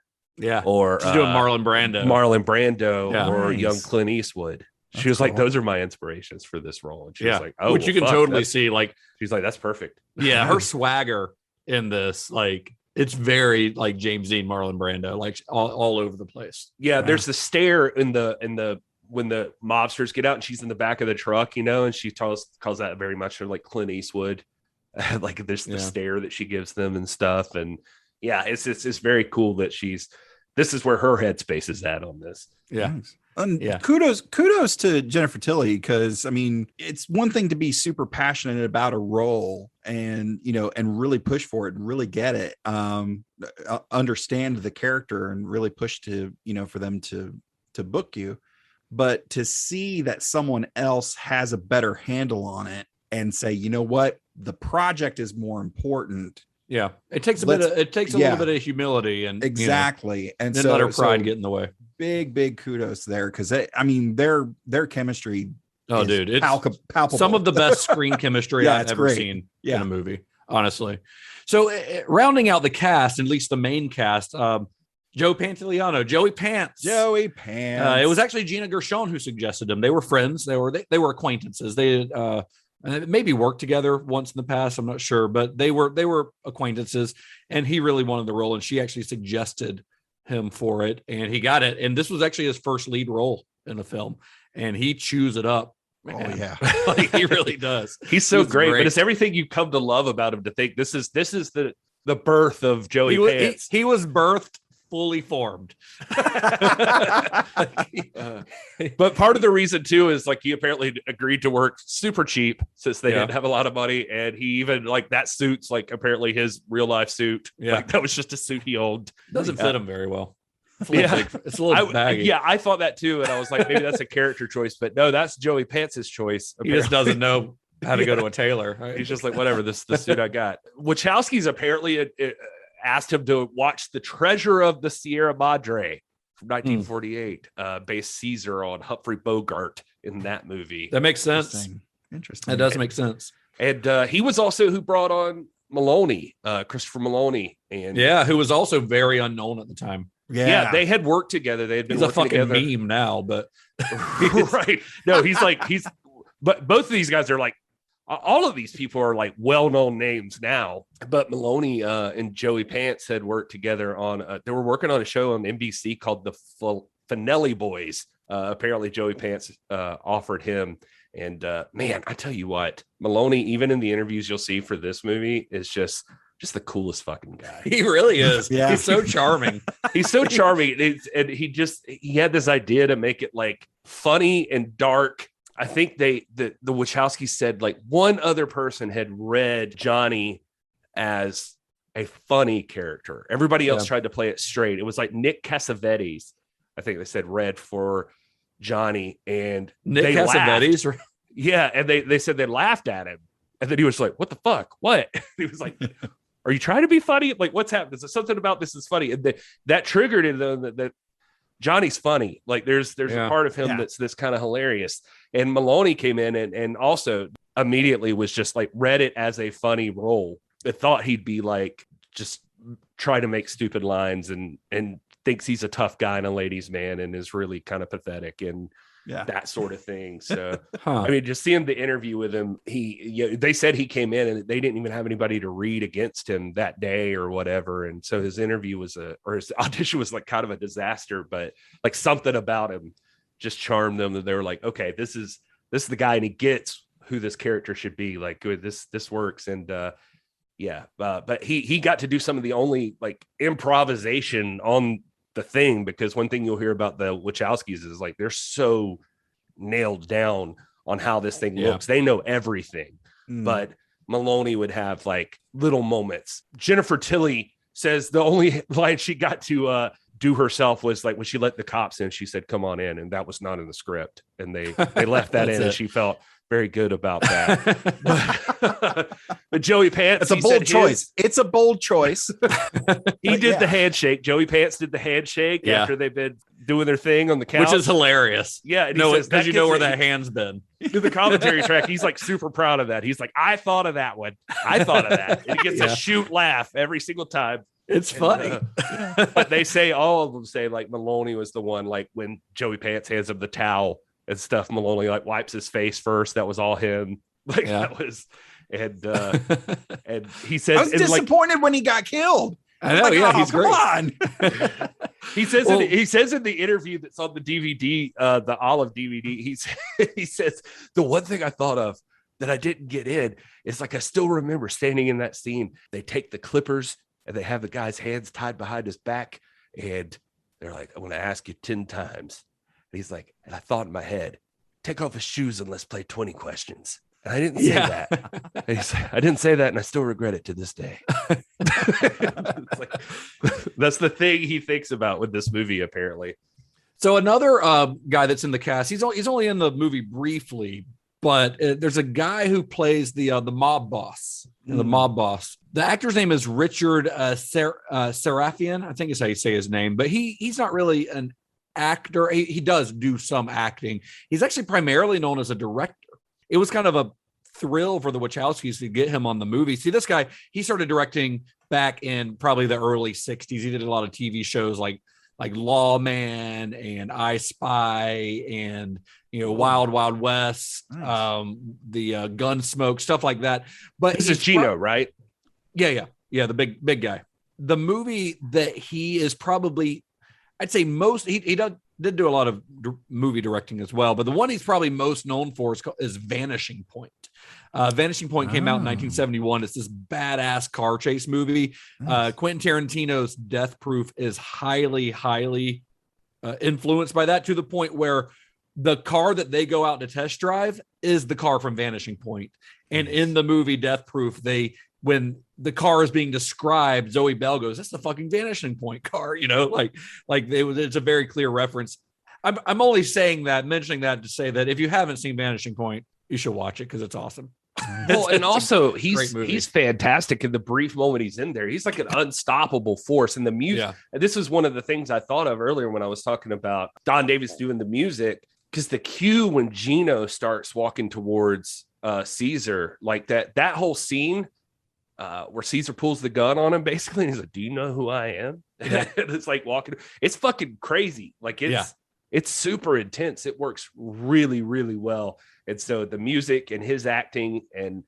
or she's doing Marlon Brando, or young Clint Eastwood. She was like, those are my inspirations for this role. And she was like, which you can totally see. Like, she's like, that's perfect. Yeah, her swagger in this, like, it's very like James Dean, Marlon Brando, like all over the place. Yeah, there's the stare in the when the mobsters get out and she's in the back of the truck, and she calls that very much like Clint Eastwood. Like there's the stare that she gives them and stuff. And yeah, it's very cool that this is where her headspace is at on this. Yeah. Kudos to Jennifer Tilly, because I mean, it's one thing to be super passionate about a role and and really push for it and really get it, understand the character and really push to for them to book you, but to see that someone else has a better handle on it and say, you know what, the project is more important. Yeah, it takes a little bit of humility and exactly, and then so let her pride get in the way. Big kudos there, because I mean their chemistry. Oh, dude, it's palpable. Some of the best screen chemistry I've ever great. seen in a movie, honestly. So, rounding out the cast, at least the main cast, Joe Pantoliano, Joey Pants. It was actually Gina Gershon who suggested him. They were friends. They were acquaintances. They maybe worked together once in the past. I'm not sure, but they were acquaintances, and he really wanted the role, and she actually suggested him for it, and he got it. And this was actually his first lead role in the film, and he chews it up. Man. Oh yeah, like, he really does. He's so great, but it's everything you come to love about him. To think this is the birth of Joey Pants. He was birthed fully formed. But part of the reason too is like he apparently agreed to work super cheap since they didn't have a lot of money, and he even like that suit's like apparently his real life suit. Yeah, like, that was just a suit he owned. Doesn't fit him very well. It's a little baggy. Yeah, I thought that too, and I was like, maybe that's a character choice, but no, that's Joey Pants's choice. Apparently. He just doesn't know how to go to a tailor. Right? He's just like, whatever, this is the suit I got. Wachowski's apparently asked him to watch The Treasure of the Sierra Madre from 1948, based Caesar on Humphrey Bogart in that movie. That makes sense. Interesting. That does make sense. And he was also who brought on Maloney, Christopher Maloney, and who was also very unknown at the time. Yeah, they had worked together. They had been. He's a fucking together. Meme now, but right? No, but both of these guys are like. All of these people are like well-known names now, but Maloney and Joey Pants had worked together on. They were working on a show on NBC called The Finelli Boys. Apparently, Joey Pants offered him, and man, I tell you what, Maloney, even in the interviews you'll see for this movie, is just the coolest fucking guy. He really is. He's so charming. He's so charming, and he had this idea to make it like funny and dark. I think the Wachowskis said like one other person had read Johnny as a funny character. Everybody else tried to play it straight. It was like Nick Cassavetes, I think they said, read for Johnny, and Nick Cassavetes. Yeah, and they said they laughed at him, and then he was like, "What the fuck? What?" He was like, "Are you trying to be funny? Like, what's happening? Is there something about this is funny?" And that triggered in them that Johnny's funny. Like there's a part of him that's kind of hilarious. And Maloney came in and also immediately was just like read it as a funny role. I thought he'd be like just try to make stupid lines and thinks he's a tough guy and a ladies' man and is really kind of pathetic and that sort of thing. So I mean, just seeing the interview with him, they said he came in and they didn't even have anybody to read against him that day or whatever. And so his interview his audition was like kind of a disaster, but like something about him just charmed them that they were like, okay, this is the guy, and he gets who this character should be. Like, good, this works. And but he got to do some of the only like improvisation on the thing, because one thing you'll hear about the Wachowskis is like they're so nailed down on how this thing looks. They know everything. But Maloney would have like little moments. Jennifer Tilly says the only line she got to do herself was like when she let the cops in, she said, "Come on in," and that was not in the script, and they left that in, and she felt very good about that. But Joey Pants, it's a bold choice. It's a bold choice. He did the handshake. Joey Pants did the handshake after they've been doing their thing on the couch, which is hilarious. Yeah, and no, because you know where that hand's been. Do the commentary track. He's like super proud of that. He's like, "I thought of that one. I thought of that." And he gets a shoot laugh every single time. It's funny. But they say, all of them say like Maloney was the one, like when Joey Pants hands him the towel and stuff, Maloney like wipes his face first. That was all him. Like that was, and he says, I was disappointed when he got killed. I know, like, he's great. On. He says in the interview that's on the DVD, the Olive DVD, he says, the one thing I thought of that I didn't get in is like, I still remember standing in that scene. They take the clippers and they have the guy's hands tied behind his back. And they're like, "I'm going to ask you 10 times. he's like, and I thought in my head, take off his shoes and let's play 20 questions. And I didn't say that. And he's like, I didn't say that, and I still regret it to this day. It's like, that's the thing he thinks about with this movie, apparently. So another guy that's in the cast, he's only in the movie briefly, but there's a guy who plays the mob boss. The mob boss. The actor's name is Richard Serafian. I think is how you say his name, but he's not really an actor. He does do some acting. He's actually primarily known as a director. It was kind of a thrill for the Wachowskis to get him on the movie. See, this guy, he started directing back in probably the early 60s. He did a lot of TV shows like Lawman and I Spy and, Wild Wild West, nice. The Gunsmoke, stuff like that. But this is Gina, right? Yeah. The big guy. The movie that he is probably, I'd say most, he did do a lot of movie directing as well, but the one he's probably most known for is Vanishing Point. Vanishing Point came out in 1971. It's this badass car chase movie. Nice. Quentin Tarantino's Death Proof is highly, highly influenced by that, to the point where the car that they go out to test drive is the car from Vanishing Point. And in the movie Death Proof, when the car is being described, Zoe Bell goes, "That's the fucking Vanishing Point car," it's a very clear reference. I'm only mentioning that to say that if you haven't seen Vanishing Point, you should watch it because it's awesome. Well, and also he's fantastic in the brief moment he's in there. He's like an unstoppable force in the music. Yeah. And this is one of the things I thought of earlier when I was talking about Don Davis doing the music, because the cue when Gino starts walking towards Caesar, like that whole scene. Where Caesar pulls the gun on him, basically, and he's like, "Do you know who I am?" Yeah. It's like walking. It's fucking crazy. Like it's super intense. It works really, really well. And so the music and his acting and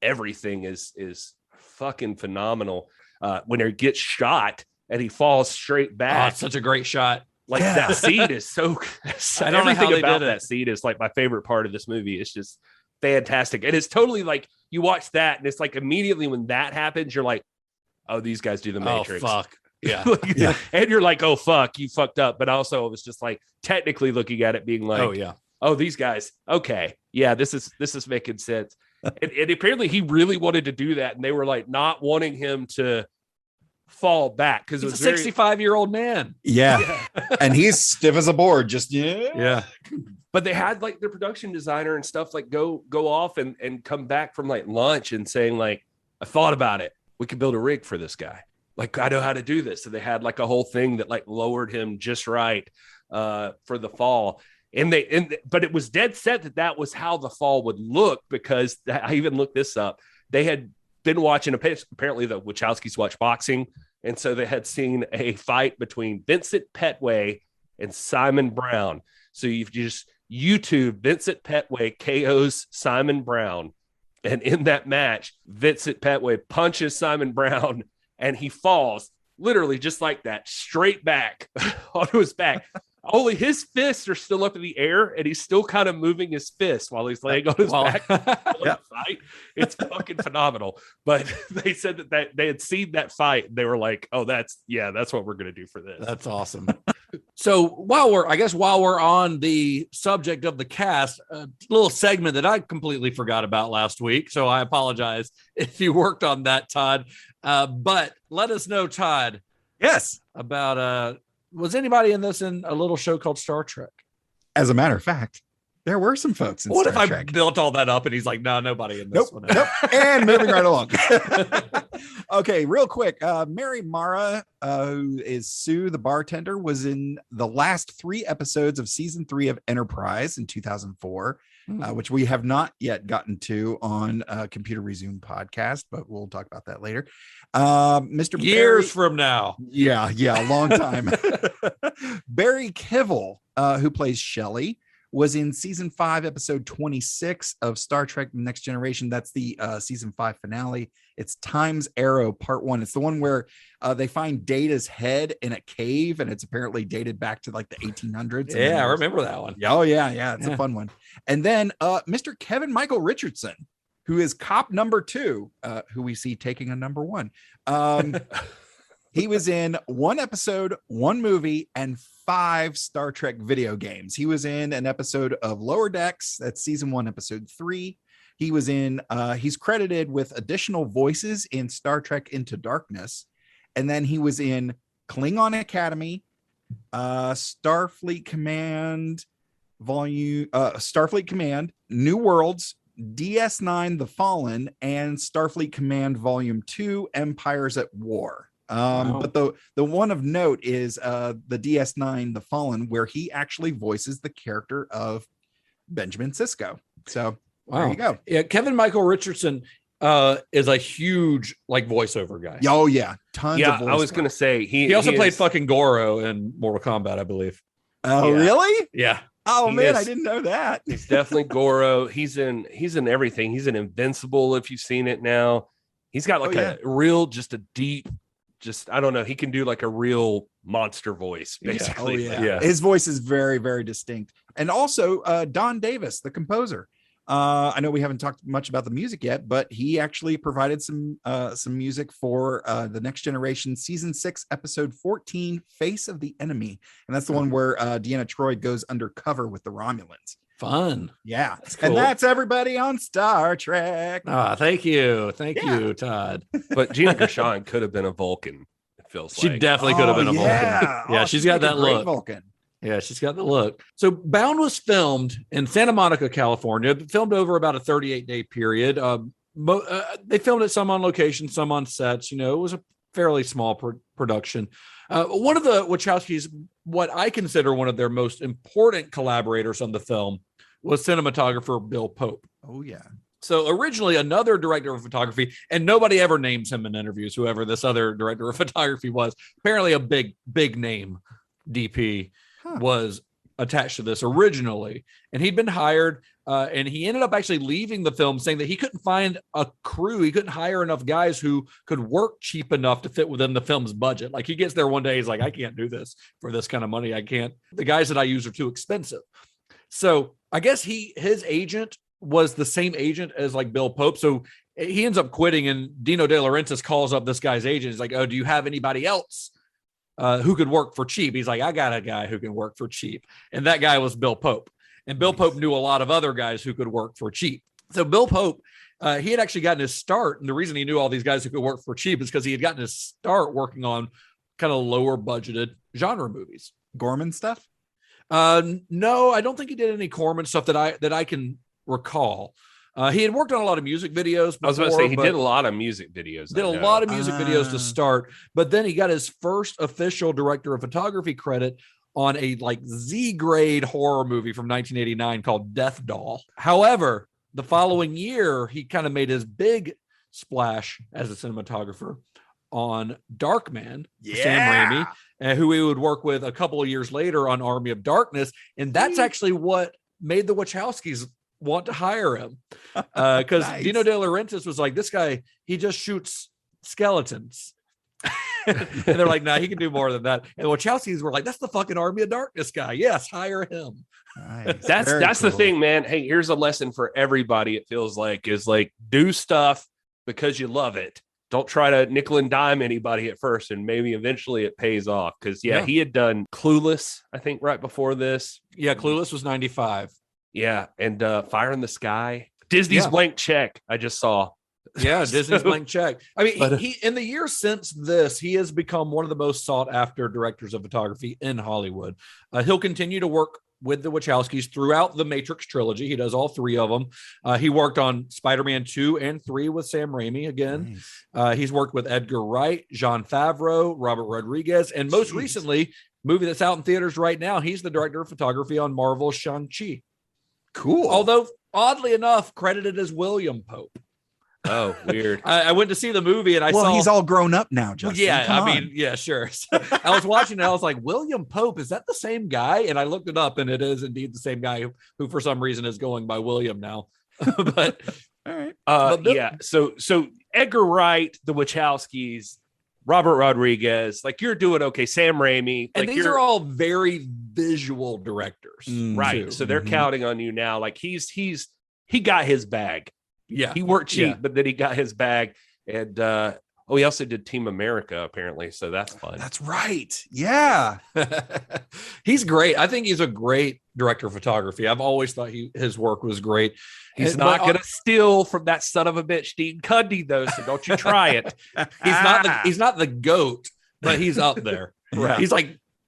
everything is fucking phenomenal. When he gets shot and he falls straight back, it's such a great shot. Like that scene is so. I don't know how they about did that scene is like my favorite part of this movie. It's just fantastic, and it's totally like you watch that, and it's like immediately when that happens, you're like, "Oh, these guys do the Matrix." Oh fuck, yeah, And you're like, "Oh fuck, you fucked up." But also, it was just like technically looking at it, being like, "Oh yeah, oh these guys, okay, yeah, this is making sense." and apparently, he really wanted to do that, and they were like not wanting him to fall back because it was a 65-year-old man. Yeah, and he's stiff as a board. Just yeah. But they had like their production designer and stuff like go off and come back from like lunch and saying like, "I thought about it. We could build a rig for this guy. Like, I know how to do this." So they had like a whole thing that like lowered him just right for the fall. But it was dead set that was how the fall would look, because I even looked this up. They had been watching apparently the Wachowskis watch boxing. And so they had seen a fight between Vincent Petway and Simon Brown. So you've just YouTube Vincent Petway KOs Simon Brown. And in that match, Vincent Petway punches Simon Brown and he falls literally just like that, straight back onto his back. Only his fists are still up in the air, and he's still kind of moving his fists while he's laying on his back. Yeah. Fight. It's fucking phenomenal. But they said that they had seen that fight, and they were like, "Oh, that's what we're gonna do for this." That's awesome. So while we're on the subject of the cast, a little segment that I completely forgot about last week, so I apologize if you worked on that, Todd. But let us know, Todd. Yes, about was anybody in this in a little show called Star Trek? As a matter of fact, there were some folks in Star Trek. What if I built all that up and he's like, "No, nobody in this one." Nope. And moving right along. Okay, real quick. Mary Mara, who is Sue, the bartender, was in the last 3 episodes of season 3 of Enterprise in 2004, which we have not yet gotten to on Computer Resume podcast, but we'll talk about that later. Mr. Years from now. Yeah, a long time. Barry Kivel, who plays Shelley, was in season 5, episode 26 of Star Trek Next Generation. That's the season 5 finale. It's Time's Arrow Part 1. It's the one where they find Data's head in a cave, and it's apparently dated back to like the 1800s. Yeah, I remember that one. Oh, yeah. It's a fun one. And then Mr. Kevin Michael Richardson, who is cop number 2, who we see taking a number 1. He was in 1 episode, 1 movie, and 5 Star Trek video games. He was in an episode of Lower Decks. That's season 1, episode 3. He was in, he's credited with additional voices in Star Trek Into Darkness. And then he was in Klingon Academy, Starfleet Command, Starfleet Command, New Worlds, DS9 The Fallen, and Starfleet Command Volume 2 Empires at War. But the one of note is the DS9 The Fallen, where he actually voices the character of Benjamin Sisko. So there you go. Yeah, Kevin Michael Richardson is a huge like voiceover guy. Oh yeah, tons of voice I was gonna say he also played fucking Goro in Mortal Kombat, I believe. Oh really? Yeah. Oh man, I didn't know that. He's definitely Goro. He's in everything. He's in Invincible, if you've seen it now. He's got like a real, just a deep, I don't know. He can do like a real monster voice, basically. Yeah. His voice is very, very distinct. And also Don Davis, the composer. I know we haven't talked much about the music yet, but he actually provided some music for the Next Generation season 6, episode 14, Face of the Enemy. And that's the one where Deanna Troi goes undercover with the Romulans. Fun. Yeah. Cool. And that's everybody on Star Trek. Thank you. Thank you, Todd. But Gina Gershon could have been a Vulcan, it feels she like. Definitely could have been a Vulcan. Yeah, she's got that look. Vulcan. Yeah, she's got the look. So Bound was filmed in Santa Monica, California. Filmed over about a 38-day period. They filmed it some on location, some on sets. You know, it was a fairly small production. One of the Wachowskis, what I consider one of their most important collaborators on the film, was cinematographer Bill Pope. Oh, yeah. So originally another director of photography, and nobody ever names him in interviews, whoever this other director of photography was. Apparently a big name DP was attached to this originally, and he'd been hired, and he ended up actually leaving the film saying that he couldn't find a crew. He couldn't hire enough guys who could work cheap enough to fit within the film's budget. Like he gets there one day, he's like, I can't do this for this kind of money. I can't. The guys that I use are too expensive. So I guess his agent was the same agent as like Bill Pope. So he ends up quitting, and Dino De Laurentiis calls up this guy's agent. He's like, oh, do you have anybody else who could work for cheap? He's like, I got a guy who can work for cheap. And that guy was Bill Pope. And Bill Pope knew a lot of other guys who could work for cheap. So Bill Pope, he had actually gotten his start. And the reason he knew all these guys who could work for cheap is because he had gotten his start working on kind of lower budgeted genre movies. Gorman stuff? No, I don't think he did any Corman stuff that I can recall. He had worked on a lot of music videos before, I was about to say he did a lot of music videos. Did a lot of music videos to start, but then he got his first official director of photography credit on a like Z-grade horror movie from 1989 called Death Doll. However, the following year, he kind of made his big splash as a cinematographer on Darkman, Sam Raimi, who he would work with a couple of years later on Army of Darkness. And that's actually what made the Wachowskis want to hire him, because nice. Dino De Laurentiis was like, this guy, he just shoots skeletons. And they're like, nah, he can do more than that. And the Wachowskis were like, that's the fucking Army of Darkness guy. Yes, hire him. Nice. That's cool. The thing, man. Hey, here's a lesson for everybody. It feels like is like, do stuff because you love it. Don't try to nickel and dime anybody at first, and maybe eventually it pays off. Because he had done Clueless, I think, right before this. Yeah, Clueless was 95. Yeah, and Fire in the Sky, Disney's Blank Check. I just saw. Yeah, Disney's Blank Check. I mean, he in the years since this, he has become one of the most sought after directors of photography in Hollywood. He'll continue to work with the Wachowskis throughout the Matrix trilogy. He does all 3 of them. He worked on Spider-Man 2 and 3 with Sam Raimi again. Nice. He's worked with Edgar Wright, Jon Favreau, Robert Rodriguez, and most recently, movie that's out in theaters right now, he's the director of photography on Marvel's Shang-Chi. Cool. Although, oddly enough, credited as William Pope. Oh, weird. I went to see the movie and I saw... he's all grown up now, Justin. Yeah, I mean, yeah, sure. So I was watching and I was like, William Pope, is that the same guy? And I looked it up and it is indeed the same guy who for some reason is going by William now. But all right. So Edgar Wright, the Wachowskis, Robert Rodriguez, like you're doing okay. Sam Raimi, and like these are all very visual directors, right? Too. So they're counting on you now. Like he got his bag. Yeah, he worked cheap, but then he got his bag. And Oh, he also did Team America, apparently. So that's fun. That's right. Yeah. He's great. I think he's a great director of photography. I've always thought his work was great. He's not going to steal from that son of a bitch, Dean Cundy, though. So don't you try it. He's not the GOAT, but he's up there. Right.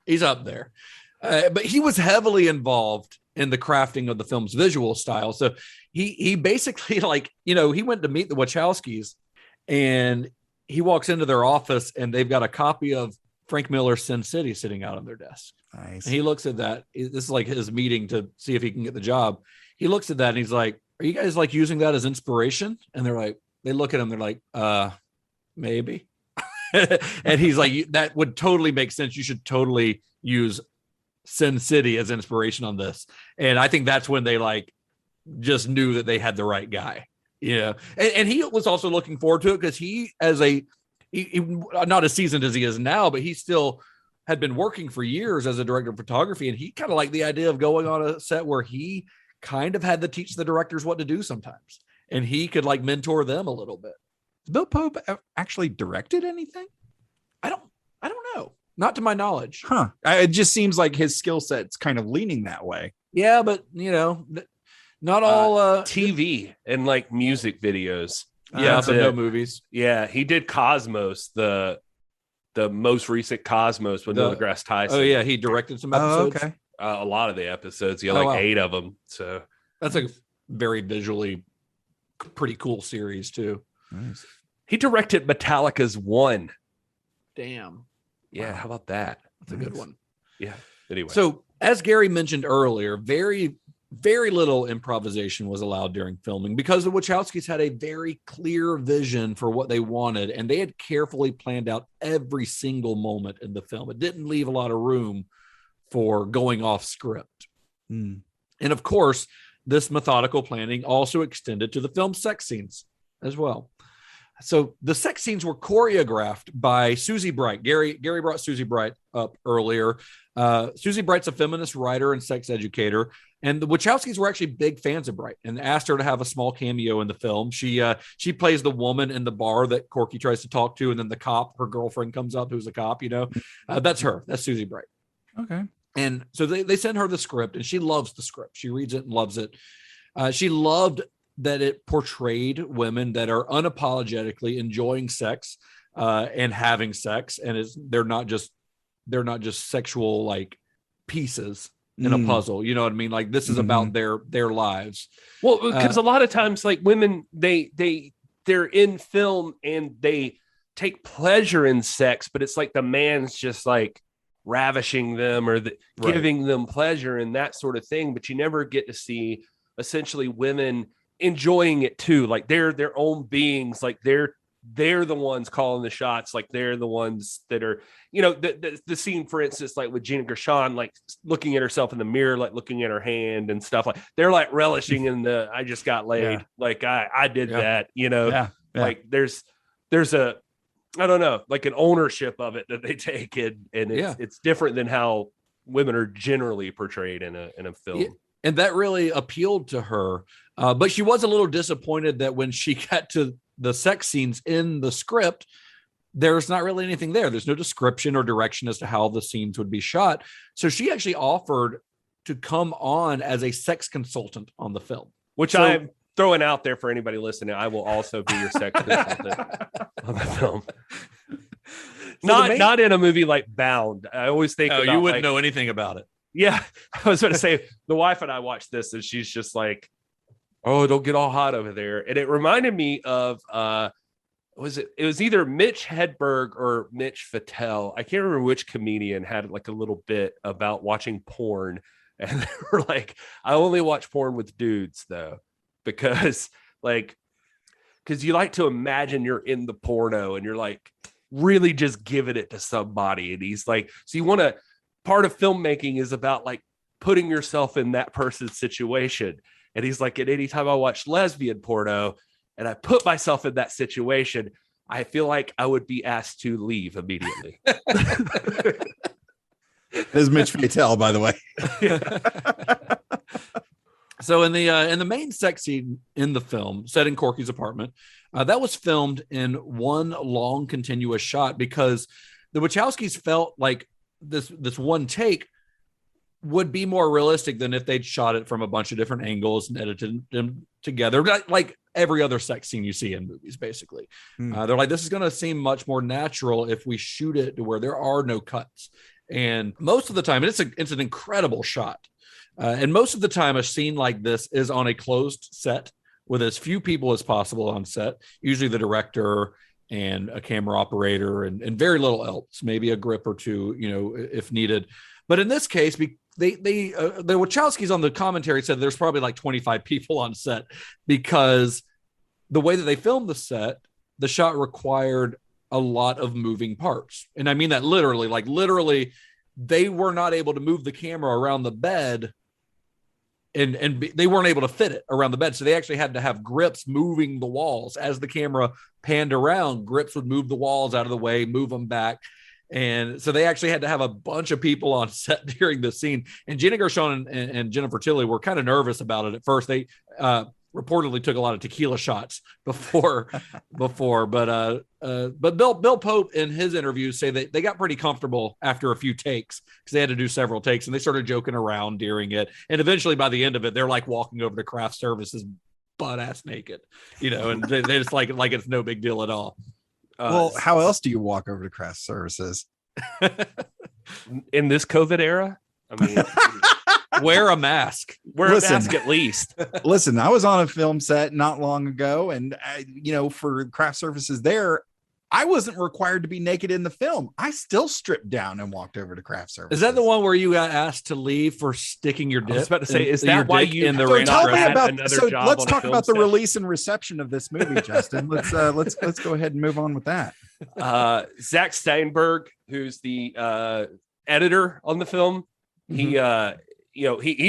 He's up there. But he was heavily involved in the crafting of the film's visual style. So he basically, like, you know, he went to meet the Wachowskis, and he walks into their office and they've got a copy of Frank Miller's Sin City sitting out on their desk. Nice. And he looks at that. This is like his meeting to see if he can get the job. He looks at that and he's like, "Are you guys like using that as inspiration?" And they look at him. They're like, maybe. And he's like, "That would totally make sense. You should totally use Sin City as inspiration on this." And I think that's when they like just knew that they had the right guy. Yeah. And he was also looking forward to it because he not as seasoned as he is now, but he still had been working for years as a director of photography. And he kind of liked the idea of going on a set where he kind of had to teach the directors what to do sometimes. And he could like mentor them a little bit. Has Bill Pope actually directed anything? I don't know. Not to my knowledge. Huh. It just seems like his skill set's kind of leaning that way. Yeah, but you know, not all TV and like music videos. Yeah, but no movies. Yeah, he did Cosmos, the most recent Cosmos with Neil deGrasse Tyson. Oh yeah, he directed some episodes. Okay. A lot of the episodes. Yeah, like 8 of them. So that's a very visually pretty cool series too. Nice. He directed Metallica's One. Damn. Yeah, how about that? That's a good one. Yeah. Anyway. So as Gary mentioned earlier, very little improvisation was allowed during filming because the Wachowskis had a very clear vision for what they wanted, and they had carefully planned out every single moment in the film. It didn't leave a lot of room for going off script. And of course, this methodical planning also extended to the film's sex scenes as well. So the sex scenes were choreographed by Susie Bright. Gary brought Susie Bright up earlier. Susie Bright's a feminist writer and sex educator, and the Wachowskis were actually big fans of Bright and asked her to have a small cameo in the film. She plays the woman in the bar that Corky tries to talk to, and then the cop, her girlfriend, comes up who's a cop. You know, that's her. That's Susie Bright. Okay. And so they send her the script, and she loves the script. She reads it and loves it. She loved that it portrayed women that are unapologetically enjoying sex and having sex, and they're not just sexual like pieces in a puzzle. You know what I mean? Like this is about their lives. Well, because a lot of times, like women, they're in film and they take pleasure in sex, but it's like the man's just like ravishing them or giving them pleasure and that sort of thing. But you never get to see essentially women enjoying it too. Like they're their own beings. Like they're the ones calling the shots. Like they're the ones that are, you know, the scene, for instance, like with Gina Gershon, like looking at herself in the mirror, like looking at her hand and stuff, like they're like relishing in the, I just got laid. Yeah. Like I did that, you know, like there's a, I don't know, like an ownership of it that they take and it's different than how women are generally portrayed in a film. Yeah. And that really appealed to her. But she was a little disappointed that when she got to the sex scenes in the script, there's not really anything there. There's no description or direction as to how the scenes would be shot. So she actually offered to come on as a sex consultant on the film. Which I'm throwing out there for anybody listening. I will also be your sex consultant on the film. Not in a movie like Bound. I always think you wouldn't know anything about it. Yeah, I was going to say, the wife and I watched this, and she's just like, "Oh, don't get all hot over there." And it reminded me of, it was either Mitch Hedberg or Mitch Fatel. I can't remember which comedian had like a little bit about watching porn, and they were like, "I only watch porn with dudes, though, because you like to imagine you're in the porno and you're like really just giving it to somebody." And he's like, "So you want to." Part of filmmaking is about like putting yourself in that person's situation. And he's like, at any time I watch lesbian porno and I put myself in that situation, I feel like I would be asked to leave immediately. This is Mitch Fatel, by the way. So in the main sex scene in the film, set in Corky's apartment, that was filmed in one long continuous shot because the Wachowskis felt like this one take would be more realistic than if they'd shot it from a bunch of different angles and edited them together, like every other sex scene you see in movies, basically. They're like, this is going to seem much more natural if we shoot it to where there are no cuts. And most of the time, it's an incredible shot. And most of the time, a scene like this is on a closed set with as few people as possible on set, usually the director and a camera operator and very little else, maybe a grip or two, if needed. But in this case, the Wachowskis on the commentary said there's probably like 25 people on set because the way that they filmed the set, the shot required a lot of moving parts. And I mean that literally, they were not able to move the camera around the bed and they weren't able to fit it around the bed. So they actually had to have grips moving the walls as the camera panned around. Grips would move the walls out of the way, move them back. And so they actually had to have a bunch of people on set during the scene. And Gina Gershon and Jennifer Tilly were kind of nervous about it at first. They reportedly took a lot of tequila shots before. But Bill Pope in his interview say that they got pretty comfortable after a few takes because they had to do several takes and they started joking around during it. And eventually by the end of it, they're like walking over to craft services butt ass naked, and they just like it's no big deal at all. Well, how else do you walk over to craft services in this COVID era? I mean, wear a mask. Wear a mask at least. Listen, I was on a film set not long ago, and for craft services there, I wasn't required to be naked in the film. I still stripped down and walked over to craft services. Is that the one where you got asked to leave for sticking your dick? I was about to say, is that why you in the so tell me about? So job let's on talk about the set? release and reception of this movie, Justin. Let's go ahead and move on with that. Zach Steinberg, who's the editor on the film, he's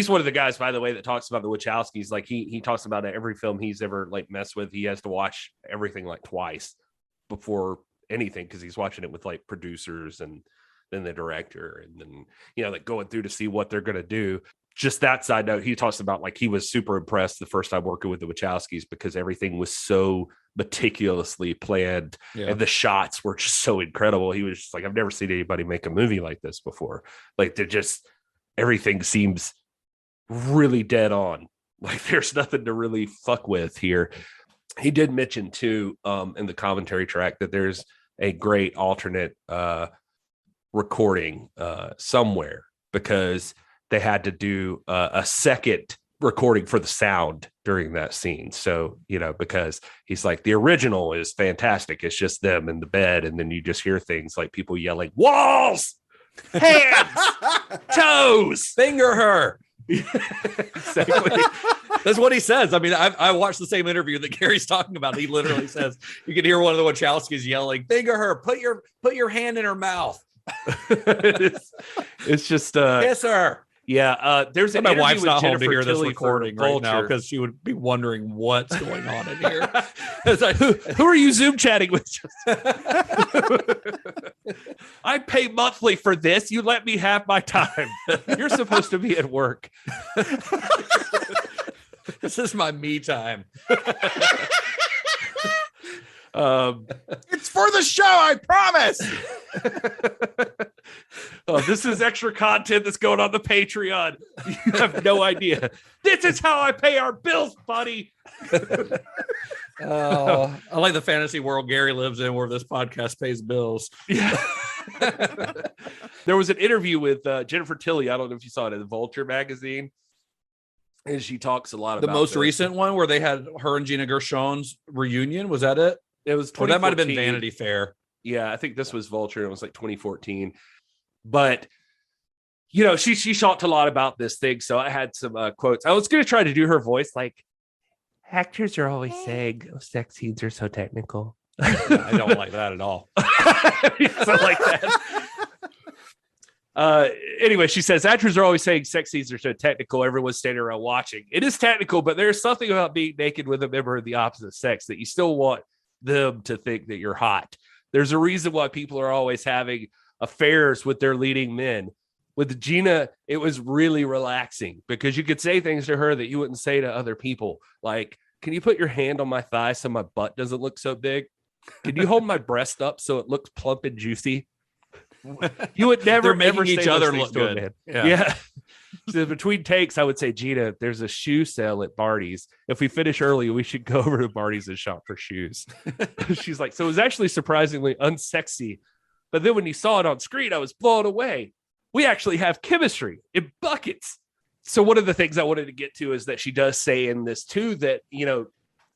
one of the guys, by the way, that talks about the Wachowskis. Like he talks about every film he's ever like messed with. He has to watch everything like twice before anything because he's watching it with like producers and then the director and then like going through to see what they're going to do. Just that side note, he talks about like he was super impressed the first time working with the Wachowskis because everything was so meticulously planned and the shots were just so incredible. He was just like, I've never seen anybody make a movie like this before. Like they're just, everything seems really dead on. Like there's nothing to really fuck with here. He did mention too in the commentary track that there's a great alternate recording somewhere because they had to do a second recording for the sound during that scene. So, because he's like, the original is fantastic. It's just them in the bed. And then you just hear things like people yelling, walls, hands, toes, finger her. Exactly. That's what he says. I mean, I watched the same interview that Gary's talking about. He literally says you can hear one of the Wachowskis yelling, "Finger her! Put your hand in her mouth." it's just kiss her. Yeah, there's my wife's not home to hear this Tilly recording right now Vulture. because she would be wondering what's going on in here. It's like, who are you Zoom chatting with? I pay monthly for this. You let me have my time. You're supposed to be at work. This is my me time. It's for the show, I promise. This is extra content that's going on the Patreon. You have no idea. This is how I pay our bills, buddy. I like the fantasy world Gary lives in where this podcast pays bills. Yeah. There was an interview with Jennifer Tilly. I don't know if you saw it in the Vulture magazine. And she talks a lot about the most recent one where they had her and Gina Gershon's reunion. Was that it? It was 2014. Or that might have been Vanity Fair. Yeah, I think this was Vulture. It was like 2014. But, she talked a lot about this thing. So I had some quotes. I was going to try to do her voice. Like, actors are always saying, oh, sex scenes are so technical. I don't like that at all. Something like that. Anyway, she says, actors are always saying sex scenes are so technical. Everyone's standing around watching. It is technical, but there's something about being naked with a member of the opposite sex that you still want them to think that you're hot. There's a reason why people are always having affairs with their leading men. with Gina, it was really relaxing because you could say things to her that you wouldn't say to other people. Like, can you put your hand on my thigh so my butt doesn't look so big? Can you hold my breast up so it looks plump and juicy? You would never making ever each say other those look things to a good. man. Yeah. So between takes, I would say, Gina, there's a shoe sale at Barty's. If we finish early, we should go over to Barty's and shop for shoes. She's like, so it was actually surprisingly unsexy. But then when you saw it on screen, I was blown away. We actually have chemistry in buckets. So one of the things I wanted to get to is that she does say in this too, that, you know,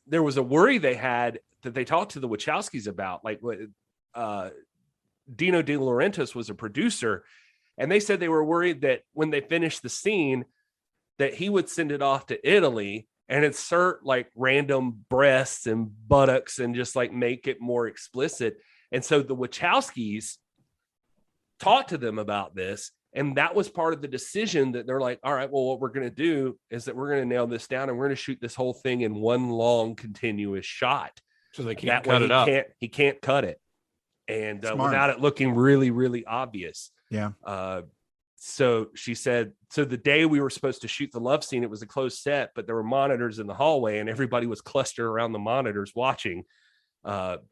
there was a worry they had that they talked to the Wachowskis about, like Dino De Laurentiis was a producer, and they said they were worried that when they finished the scene that he would send it off to Italy and insert like random breasts and buttocks and just like make it more explicit. And so the Wachowskis talked to them about this, and that was part of the decision that they're like, all right, well, what we're going to do is that we're going to nail this down and we're going to shoot this whole thing in one long continuous shot. So they can't cut it up. He can't cut it. And without it looking really, really obvious. Yeah. So she said, so the day we were supposed to shoot the love scene, it was a closed set, but there were monitors in the hallway and everybody was clustered around the monitors watching. But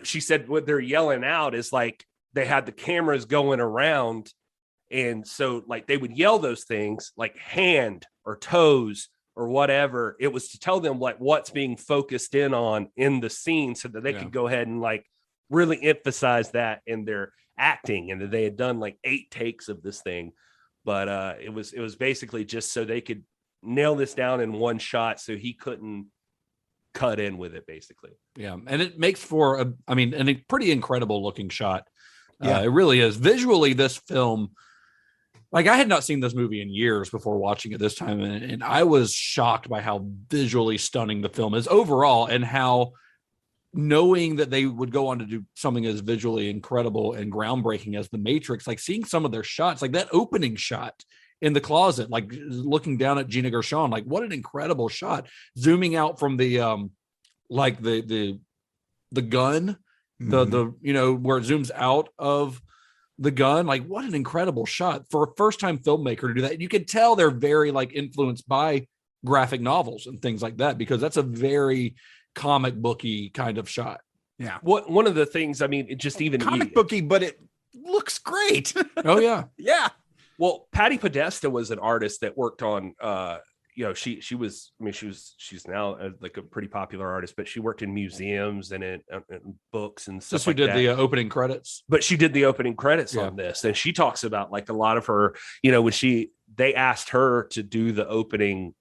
she said what they're yelling out is like they had the cameras going around. And so like they would yell those things like hand or toes or whatever. It was to tell them like what's being focused in on in the scene so that they could go ahead and like really emphasize that in their acting. And that they had done like 8 takes of this thing. But it was basically just so they could nail this down in one shot so he couldn't cut in with it basically. Yeah. And it makes for a pretty incredible looking shot. It really is. Visually, this film, like I had not seen this movie in years before watching it this time. And I was shocked by how visually stunning the film is overall, and how knowing that they would go on to do something as visually incredible and groundbreaking as The Matrix, like seeing some of their shots, like that opening shot in the closet, like looking down at Gina Gershon, like what an incredible shot, zooming out from the gun, the you know, where it zooms out of the gun, like what an incredible shot for a first-time filmmaker to do that. You could tell they're very like influenced by graphic novels and things like that, because that's a very comic booky kind of shot. Yeah. One of the things, I mean, it just even comic booky, but it looks great. Oh yeah. Yeah. Well, Patty Podesta was an artist that worked on she's now like a pretty popular artist, but she worked in museums and in books and stuff. So she did the opening credits. But she did the opening credits on this, and she talks about like a lot of her, when they asked her to do the opening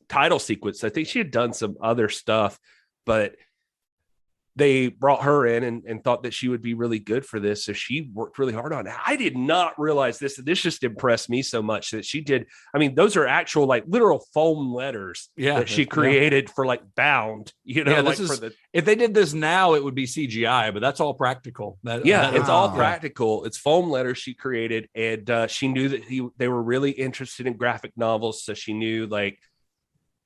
title sequence. I think she had done some other stuff, but they brought her in and thought that she would be really good for this. So she worked really hard on it. I did not realize this. This just impressed me so much that she did. I mean, those are actual like literal foam letters that she created for like Bound, if they did this now, it would be CGI, but that's all practical. It's all practical. It's foam letters she created. And she knew that they were really interested in graphic novels. So she knew like,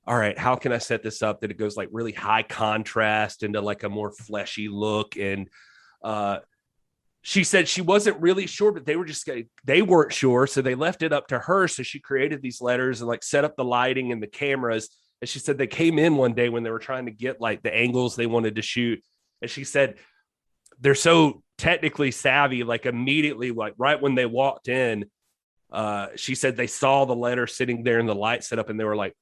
all right, how can I set this up that it goes like really high contrast into like a more fleshy look? And she said she wasn't really sure, but they weren't sure. So they left it up to her. So she created these letters and like set up the lighting and the cameras. And she said they came in one day when they were trying to get like the angles they wanted to shoot. And she said they're so technically savvy, like immediately, like right when they walked in, she said they saw the letter sitting there and the light set up and they were like,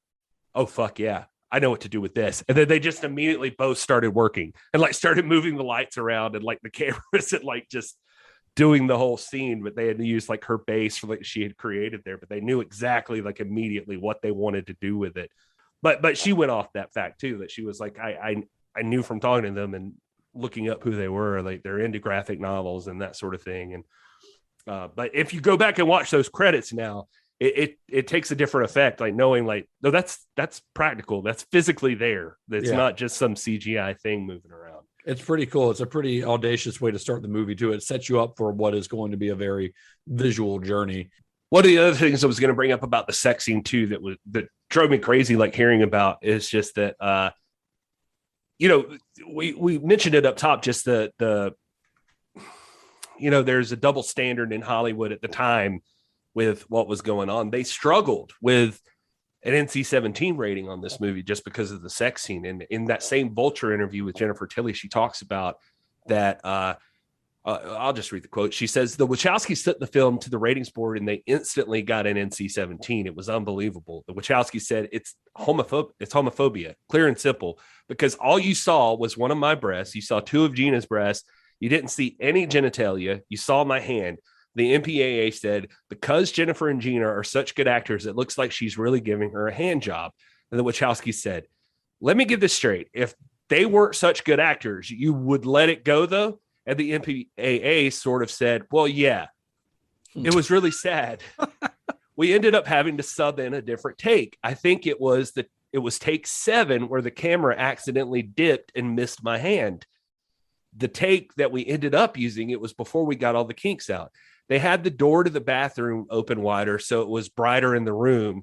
oh, fuck yeah, I know what to do with this. And then they just immediately both started working and like started moving the lights around and like the cameras and like just doing the whole scene. But they had to use like her base for like she had created there, but they knew exactly like immediately what they wanted to do with it. But she went off that fact too, that she was like, I knew from talking to them and looking up who they were, like they're into graphic novels and that sort of thing. And but if you go back and watch those credits now, it takes a different effect, like knowing like, no, that's practical. That's physically there. That's not just some CGI thing moving around. It's pretty cool. It's a pretty audacious way to start the movie too. It sets you up for what is going to be a very visual journy. One of the other things I was going to bring up about the sex scene too, that drove me crazy, like hearing about, is just that, we mentioned it up top, just the there's a double standard in Hollywood at the time with what was going on. They struggled with an NC-17 rating on this movie just because of the sex scene. And in that same Vulture interview with Jennifer Tilly, she talks about that. I'll just read the quote. She says, the Wachowskis sent the film to the ratings board and they instantly got an NC-17. It was unbelievable. The Wachowskis said it's homophobia, clear and simple, because all you saw was one of my breasts. You saw two of Gina's breasts. You didn't see any genitalia. You saw my hand. The MPAA said, because Jennifer and Gina are such good actors, it looks like she's really giving her a hand job. And the Wachowskis said, let me get this straight. If they weren't such good actors, you would let it go, though? And the MPAA sort of said, well, yeah, it was really sad. We ended up having to sub in a different take. I think it was take 7 where the camera accidentally dipped and missed my hand. The take that we ended up using, it was before we got all the kinks out. They had the door to the bathroom open wider, so it was brighter in the room.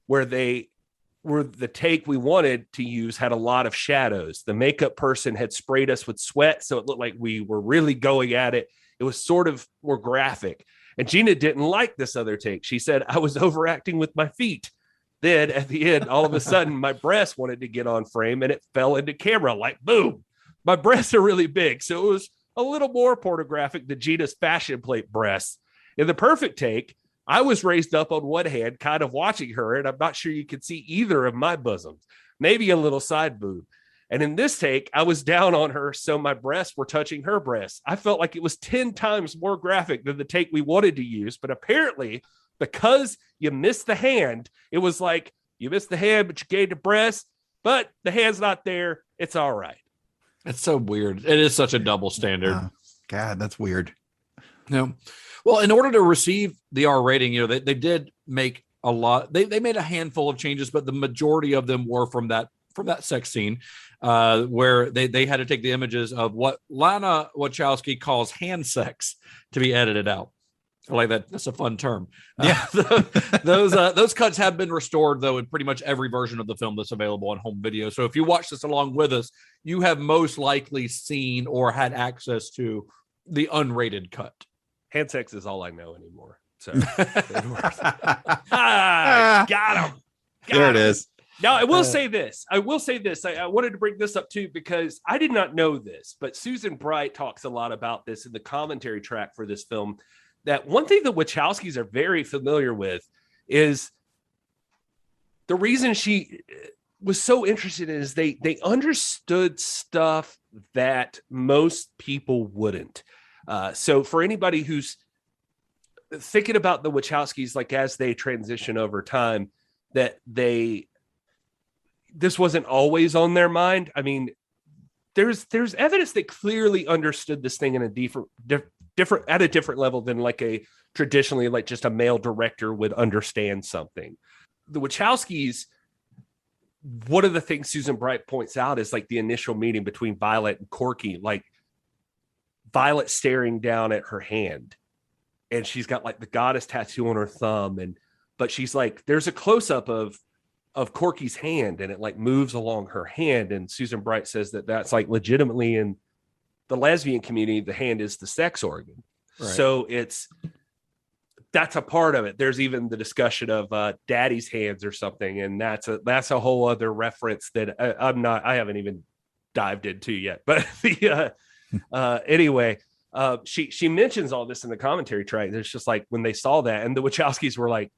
Where the take we wanted to use had a lot of shadows. The makeup person had sprayed us with sweat, so it looked like we were really going at it. It was sort of more graphic. And Gina didn't like this other take. She said, I was overacting with my feet. Then at the end, all of a sudden, my breast wanted to get on frame and it fell into camera like boom. My breasts are really big. So it was a little more pornographic than Gina's fashion plate breasts. In the perfect take, I was raised up on one hand, kind of watching her, and I'm not sure you could see either of my bosoms, maybe a little side boob. And in this take, I was down on her, so my breasts were touching her breasts. I felt like it was 10 times more graphic than the take we wanted to use, but apparently, because you missed the hand, it was like, you missed the hand, but you gained the breast, but the hand's not there. It's all right. It's so weird. It is such a double standard. God, that's weird. No. Well, in order to receive the R rating, they did make a lot. They made a handful of changes, but the majority of them were from that sex scene, where they had to take the images of what Lana Wachowski calls hand sex to be edited out. I like that. That's a fun term. Yeah. Those cuts have been restored, though, in pretty much every version of the film that's available on home video. So if you watch this along with us, you have most likely seen or had access to the unrated cut. Hand sex is all I know anymore. So got him. There it is. Now, I will say this. I wanted to bring this up too, because I did not know this, but Susan Bright talks a lot about this in the commentary track for this film, that one thing the Wachowskis are very familiar with is the reason she was so interested in is they understood stuff that most people wouldn't. So for anybody who's thinking about the Wachowskis, like as they transition over time, that this wasn't always on their mind. I mean, there's evidence that clearly understood this thing in a different at a different level than like a traditionally like just a male director would understand something. The Wachowskis, one of the things Susan Bright points out is like the initial meeting between Violet and Corky, like Violet staring down at her hand, and she's got like the goddess tattoo on her thumb, but she's like, there's a close-up of Corky's hand, and it like moves along her hand, and Susan Bright says that that's like legitimately in the lesbian community, the hand is the sex organ. Right. So that's a part of it. There's even the discussion of daddy's hands or something, and that's a whole other reference that I haven't even dived into yet. But anyway, she mentions all this in the commentary track. It's just like when they saw that, and the Wachowskis were like,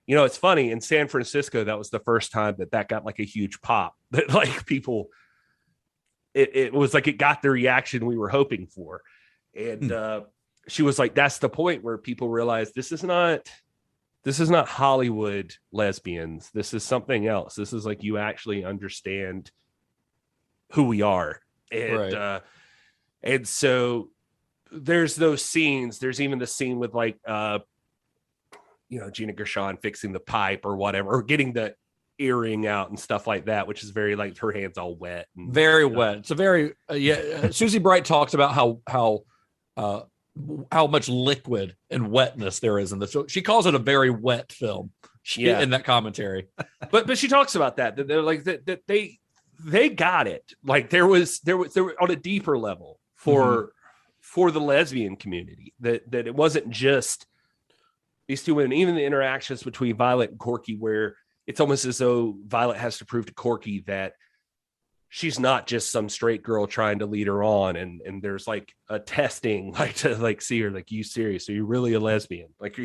it's funny, in San Francisco, that was the first time that got like a huge pop, that like people, it was like it got the reaction we were hoping for. And she was like, that's the point where people realize this is not Hollywood lesbians. This is something else. This is like, you actually understand who we are. And, right. And so there's those scenes. There's even the scene with like, Gina Gershon fixing the pipe or whatever, or getting the earring out and stuff like that, which is very like her hands all wet. And, very wet. It's a very, Susie Bright talks about how much liquid and wetness there is in this. So she calls it a very wet film in that commentary. but she talks about that they're like that they got it. Like there was on a deeper level for for the lesbian community, that it wasn't just these two women, even the interactions between Violet and Corky, where it's almost as though Violet has to prove to Corky that she's not just some straight girl trying to lead her on. And there's like a testing, like to like see her, like, you serious? Are you really a lesbian? Like,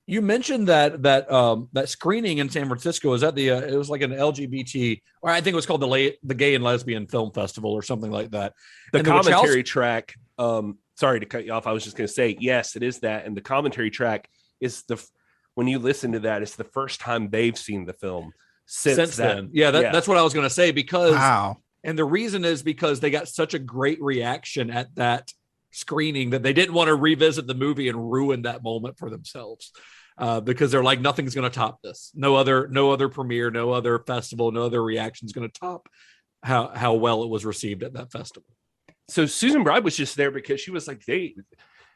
you mentioned that screening in San Francisco. Was that it was like an LGBT, or I think it was called the Gay and Lesbian Film Festival or something like that. The commentary track, sorry to cut you off. I was just going to say, yes, it is that. And the commentary track is when you listen to that, it's the first time they've seen the film since then. Yeah, that's what I was going to say, because, and the reason is because they got such a great reaction at that screening that they didn't want to revisit the movie and ruin that moment for themselves. Because they're like, nothing's going to top this. No other premiere, no other festival, no other reaction is going to top how well it was received at that festival. So Susan Bride was just there because she was like,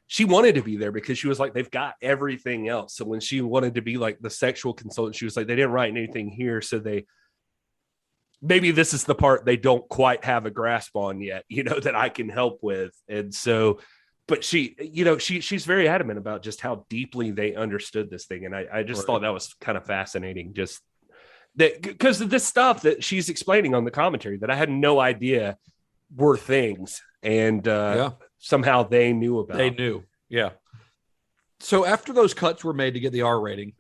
she wanted to be there because she was like, they've got everything else. So when she wanted to be like the sexual consultant, she was like, they didn't write anything here. So maybe this is the part they don't quite have a grasp on yet, that I can help with. And so, but she's very adamant about just how deeply they understood this thing. And I just thought that was kind of fascinating, just that, because of this stuff that she's explaining on the commentary that I had no idea were things. And somehow they knew about. They knew. Yeah. So after those cuts were made to get the R rating,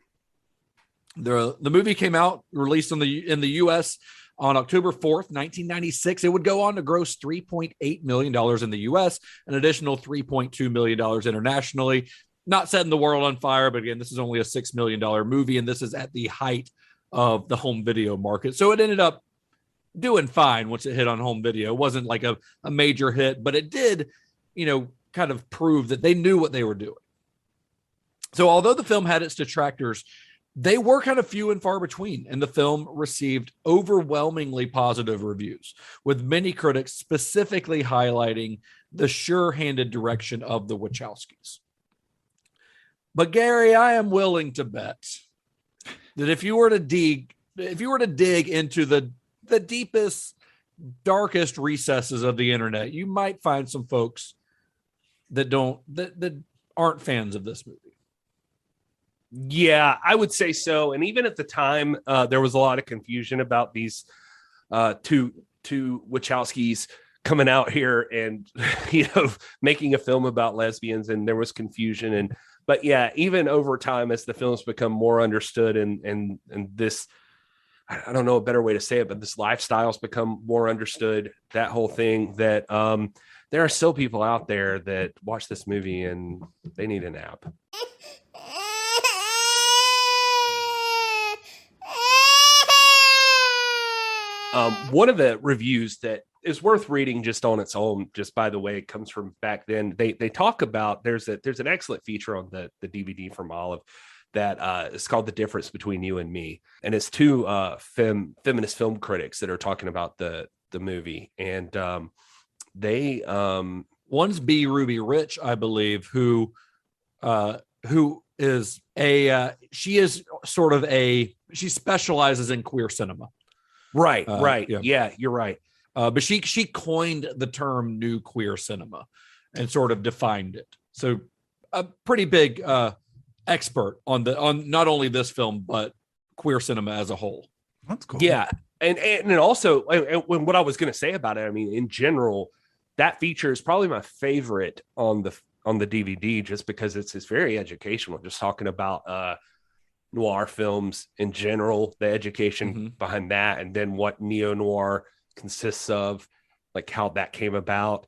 the movie came out, released in the US on October 4th, 1996. It would go on to gross $3.8 million in the US, an additional $3.2 million internationally. Not setting the world on fire, but again, this is only a $6 million movie, and this is at the height of the home video market. So it ended up doing fine once it hit on home video. It wasn't like a major hit, but it did, kind of prove that they knew what they were doing. So although the film had its detractors, they were kind of few and far between, and the film received overwhelmingly positive reviews, with many critics specifically highlighting the sure-handed direction of the Wachowskis. But Gary, I am willing to bet that if you were to dig into the deepest, darkest recesses of the internet, you might find some folks that aren't fans of this movie. Yeah, I would say so. And even at the time, there was a lot of confusion about these two Wachowskis coming out here and making a film about lesbians, and there was confusion. But yeah, even over time, as the films become more understood and this, I don't know a better way to say it, but this lifestyle's become more understood, that whole thing, that there are still people out there that watch this movie and they need a nap. One of the reviews that is worth reading just on its own, just by the way, it comes from back then. They talk about, there's an excellent feature on the DVD from Olive that is called The Difference Between You and Me. And it's two feminist film critics that are talking about the movie. And one's B. Ruby Rich, I believe, who is she specializes in queer cinema. Right. Yeah, you're right. But she coined the term new queer cinema and sort of defined it. So a pretty big expert on not only this film, but queer cinema as a whole. That's cool. Yeah. And also what I was going to say about it, I mean, in general, that feature is probably my favorite on the DVD, just because it's very educational, just talking about noir films in general, the education behind that, and then what neo-noir consists of, like how that came about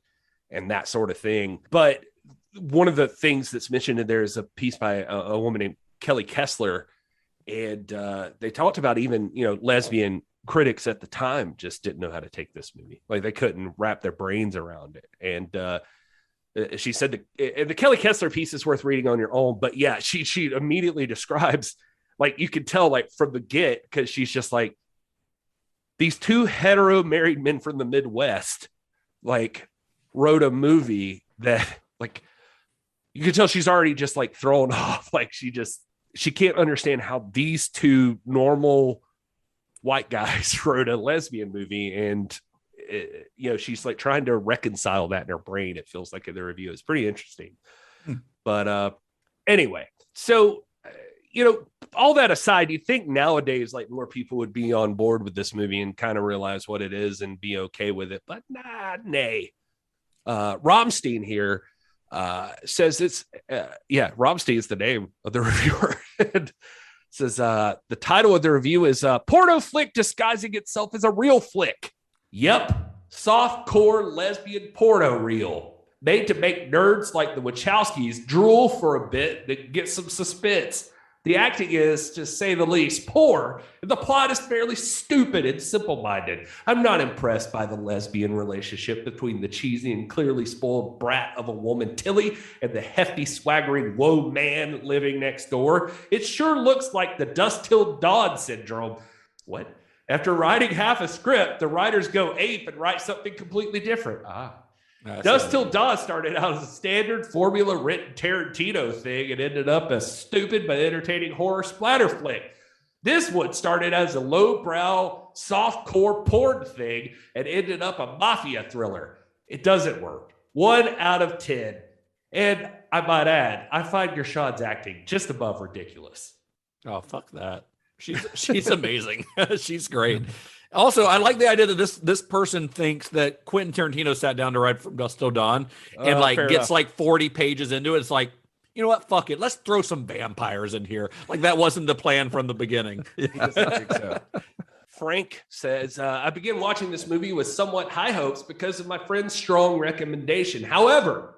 and that sort of thing. But one of the things that's mentioned in there is a piece by a woman named Kelly Kessler, and they talked about even lesbian critics at the time just didn't know how to take this movie. Like, they couldn't wrap their brains around it. And she said the Kelly Kessler piece is worth reading on your own, but yeah, she immediately describes, like, you could tell, like, from the get, because she's just like, these two hetero married men from the Midwest, like, wrote a movie that, like, you could tell she's already just like thrown off. Like, she can't understand how these two normal white guys wrote a lesbian movie. And she's like trying to reconcile that in her brain. It feels like in the review. It's pretty interesting. But anyway, so, all that aside, you think nowadays, like, more people would be on board with this movie and kind of realize what it is and be okay with it. But nay. Romstein here says it's, Romstein is the name of the reviewer. And says the title of the review is Porno Flick Disguising Itself as a Real Flick. Yep. Soft-core lesbian porno reel. Made to make nerds like the Wachowskis drool for a bit to get some suspense. The acting is, to say the least, poor, and the plot is fairly stupid and simple-minded. I'm not impressed by the lesbian relationship between the cheesy and clearly spoiled brat of a woman, Tilly, and the hefty, swaggering woe man living next door. It sure looks like the Dust Till Dawn syndrome. What? After writing half a script, the writers go ape and write something completely different. Dust Till Dawn started out as a standard formula-written Tarantino thing and ended up a stupid but entertaining horror splatter flick. This one started as a lowbrow, soft-core porn thing and ended up a mafia thriller. It doesn't work. 1 out of 10. And I might add, I find Gershon's acting just above ridiculous. Oh, fuck that. She's amazing. She's great. Also, I like the idea that this person thinks that Quentin Tarantino sat down to write from Dust Till Dawn and gets enough. Like 40 pages into it. It's like, you know what? Fuck it. Let's throw some vampires in here. Like that wasn't the plan from the beginning. I think so. Frank says, I began watching this movie with somewhat high hopes because of my friend's strong recommendation. However,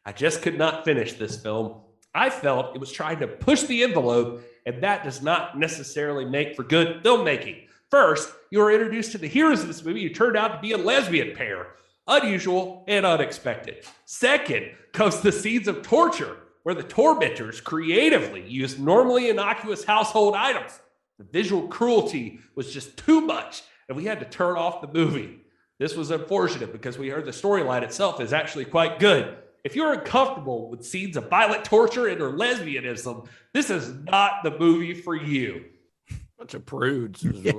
I just could not finish this film. I felt it was trying to push the envelope, and that does not necessarily make for good filmmaking. First, you are introduced to the heroes of this movie who turned out to be a lesbian pair. Unusual and unexpected. Second comes the scenes of torture, where the tormentors creatively used normally innocuous household items. The visual cruelty was just too much, and we had to turn off the movie. This was unfortunate because we heard the storyline itself is actually quite good. If you're uncomfortable with scenes of violent torture and or lesbianism, this is not the movie for you. Bunch of prudes. Yeah.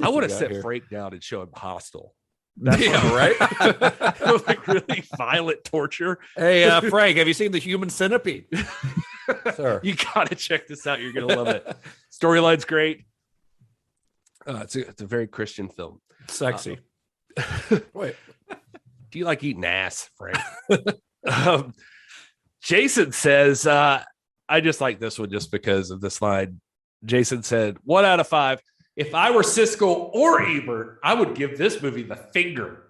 I want to sit Frank down and show him Hostel. That's right. Like really violent torture. Hey, Frank, have you seen The Human Centipede? Sir, you gotta check this out. You're gonna love it. Storyline's great. It's a very Christian film. Sexy. Wait, do you like eating ass, Frank? Jason says, I just like this one just because of this line. Jason said, 1 out of 5. If I were Siskel or Ebert, I would give this movie the finger.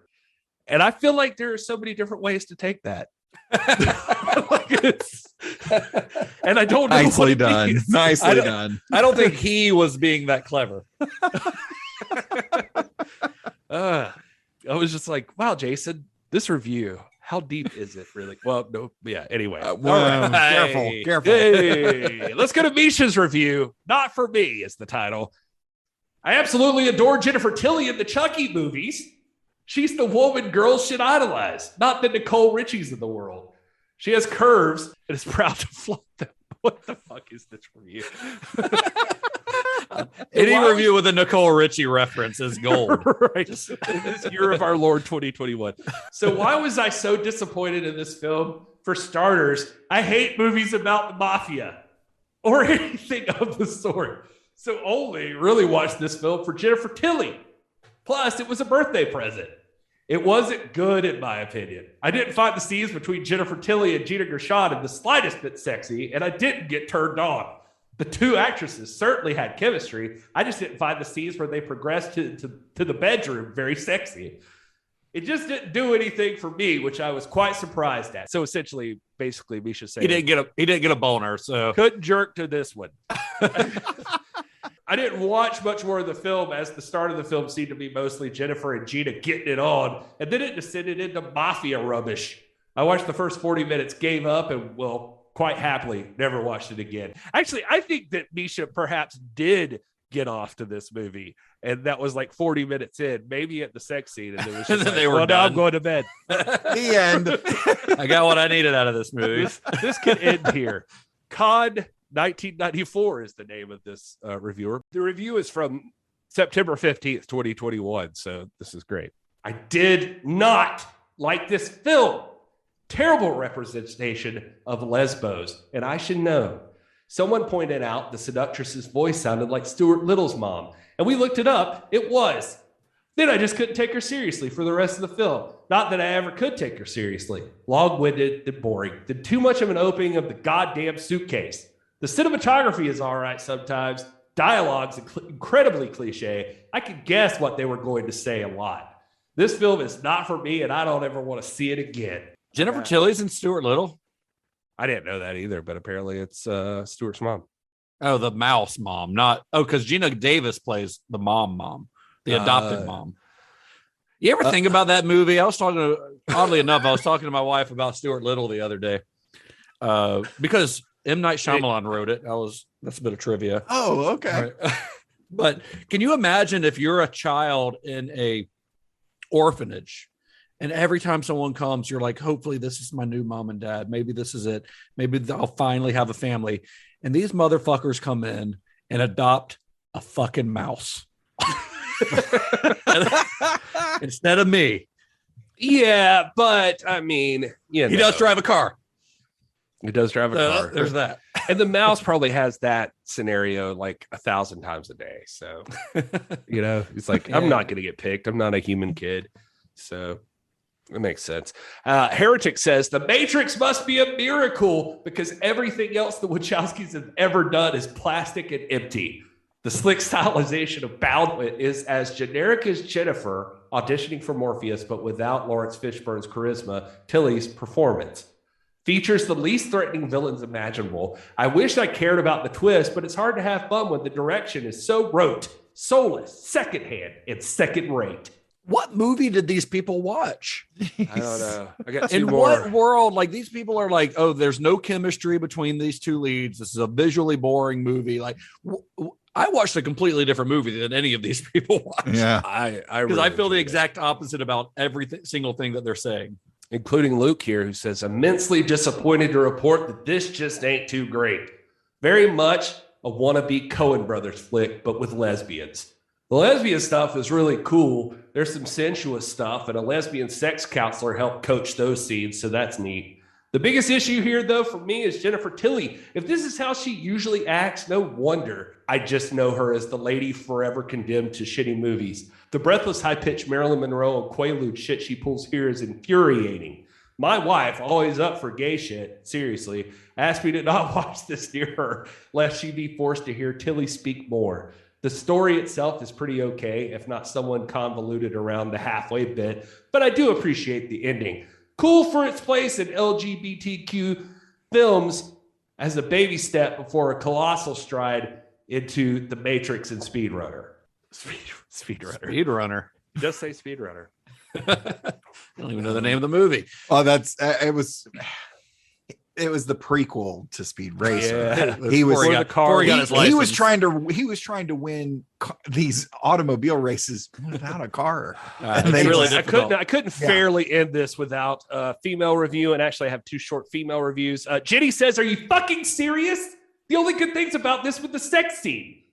And I feel like there are so many different ways to take that. And I don't know. Nicely done. Nicely done. I don't think he was being that clever. I was just like, wow, Jason, this review, how deep is it really? Well, no, yeah, anyway. Careful. Hey, let's go to Misha's review. Not for me is the title. I absolutely adore Jennifer Tilly in the Chucky movies. She's the woman girls should idolize, not the Nicole Richies of the world. She has curves and is proud to flaunt them. What the fuck is this review? Any review with a Nicole Richie reference is gold. Right. This year of our Lord 2021. So why was I so disappointed in this film? For starters, I hate movies about the mafia or anything of the sort. So only really watched this film for Jennifer Tilly. Plus, it was a birthday present. It wasn't good, in my opinion. I didn't find the scenes between Jennifer Tilly and Gina Gershon in the slightest bit sexy, and I didn't get turned on. The two actresses certainly had chemistry. I just didn't find the scenes where they progressed to the bedroom very sexy. It just didn't do anything for me, which I was quite surprised at. So essentially, basically, Misha said he didn't get a boner, so couldn't jerk to this one. I didn't watch much more of the film, as the start of the film seemed to be mostly Jennifer and Gina getting it on, and then it descended into mafia rubbish. I watched the first 40 minutes, gave up, and quite happily never watched it again. Actually, I think that Misha perhaps did get off to this movie, and that was like 40 minutes in, maybe at the sex scene, and it was just like, they were done. Now I'm going to bed. The end. I got what I needed out of this movie. This could end here. Con 1994 is the name of this reviewer. The review is from September 15th, 2021. So this is great. I did not like this film. Terrible representation of lesbos, and I should know. Someone pointed out the seductress's voice sounded like Stuart Little's mom, and we looked it up. It was. Then I just couldn't take her seriously for the rest of the film. Not that I ever could take her seriously. Long-winded and boring. Did too much of an opening of the goddamn suitcase. The cinematography is all right sometimes. Dialogue's incredibly cliche. I could guess what they were going to say a lot. This film is not for me, and I don't ever want to see it again. Jennifer Tilly's and Stuart Little. I didn't know that either, but apparently it's Stuart's mom. Oh, the mouse mom, not because Gina Davis plays the mom, the adopted mom. You ever think about that movie? Oddly enough, I was talking to my wife about Stuart Little the other day because M. Night Shyamalan wrote it. That's a bit of trivia. Oh, okay. Right. But can you imagine if you're a child in a orphanage? And every time someone comes, you're like, hopefully this is my new mom and dad. Maybe this is it. Maybe I'll finally have a family. And these motherfuckers come in and adopt a fucking mouse instead of me. Yeah, but I mean, he does drive a car. He does drive a car. There's that. And the mouse probably has that scenario like 1,000 times a day. So, it's like, I'm not going to get picked. I'm not a human kid. So it makes sense. Heretic says the Matrix must be a miracle because everything else the Wachowskis have ever done is plastic and empty. The slick stylization of Bound is as generic as Jennifer auditioning for Morpheus, but without Lawrence Fishburne's charisma, Tilly's performance. Features the least threatening villains imaginable. I wish I cared about the twist, but it's hard to have fun when the direction is so rote, soulless, secondhand, and second rate. What movie did these people watch? I don't know. I got two In more. what world? Like, these people are like, oh, there's no chemistry between these two leads. This is a visually boring movie. Like, I watched a completely different movie than any of these people watched. Yeah, because I feel the exact opposite about every single thing that they're saying, including Luke here, who says, immensely disappointed to report that this just ain't too great. Very much a wannabe Coen Brothers flick, but with lesbians. The lesbian stuff is really cool. There's some sensuous stuff, and a lesbian sex counselor helped coach those scenes, so that's neat. The biggest issue here, though, for me is Jennifer Tilly. If this is how she usually acts, no wonder I just know her as the lady forever condemned to shitty movies. The breathless, high-pitched Marilyn Monroe and Quaalude shit she pulls here is infuriating. My wife, always up for gay shit, seriously, asked me to not watch this near her, lest she be forced to hear Tilly speak more. The story itself is pretty okay, if not somewhat convoluted around the halfway bit, but I do appreciate the ending. Cool for its place in LGBTQ films as a baby step before a colossal stride into The Matrix and Speed Runner. Speedrunner. Just say Speed Runner. I don't even know the name of the movie. Oh, it was the prequel to Speed Racer. Yeah. He was trying to win these automobile races without a car. I couldn't fairly end this without a female review, and actually I have two short female reviews. Jenny says, "Are you fucking serious? The only good things about this was the sex scene.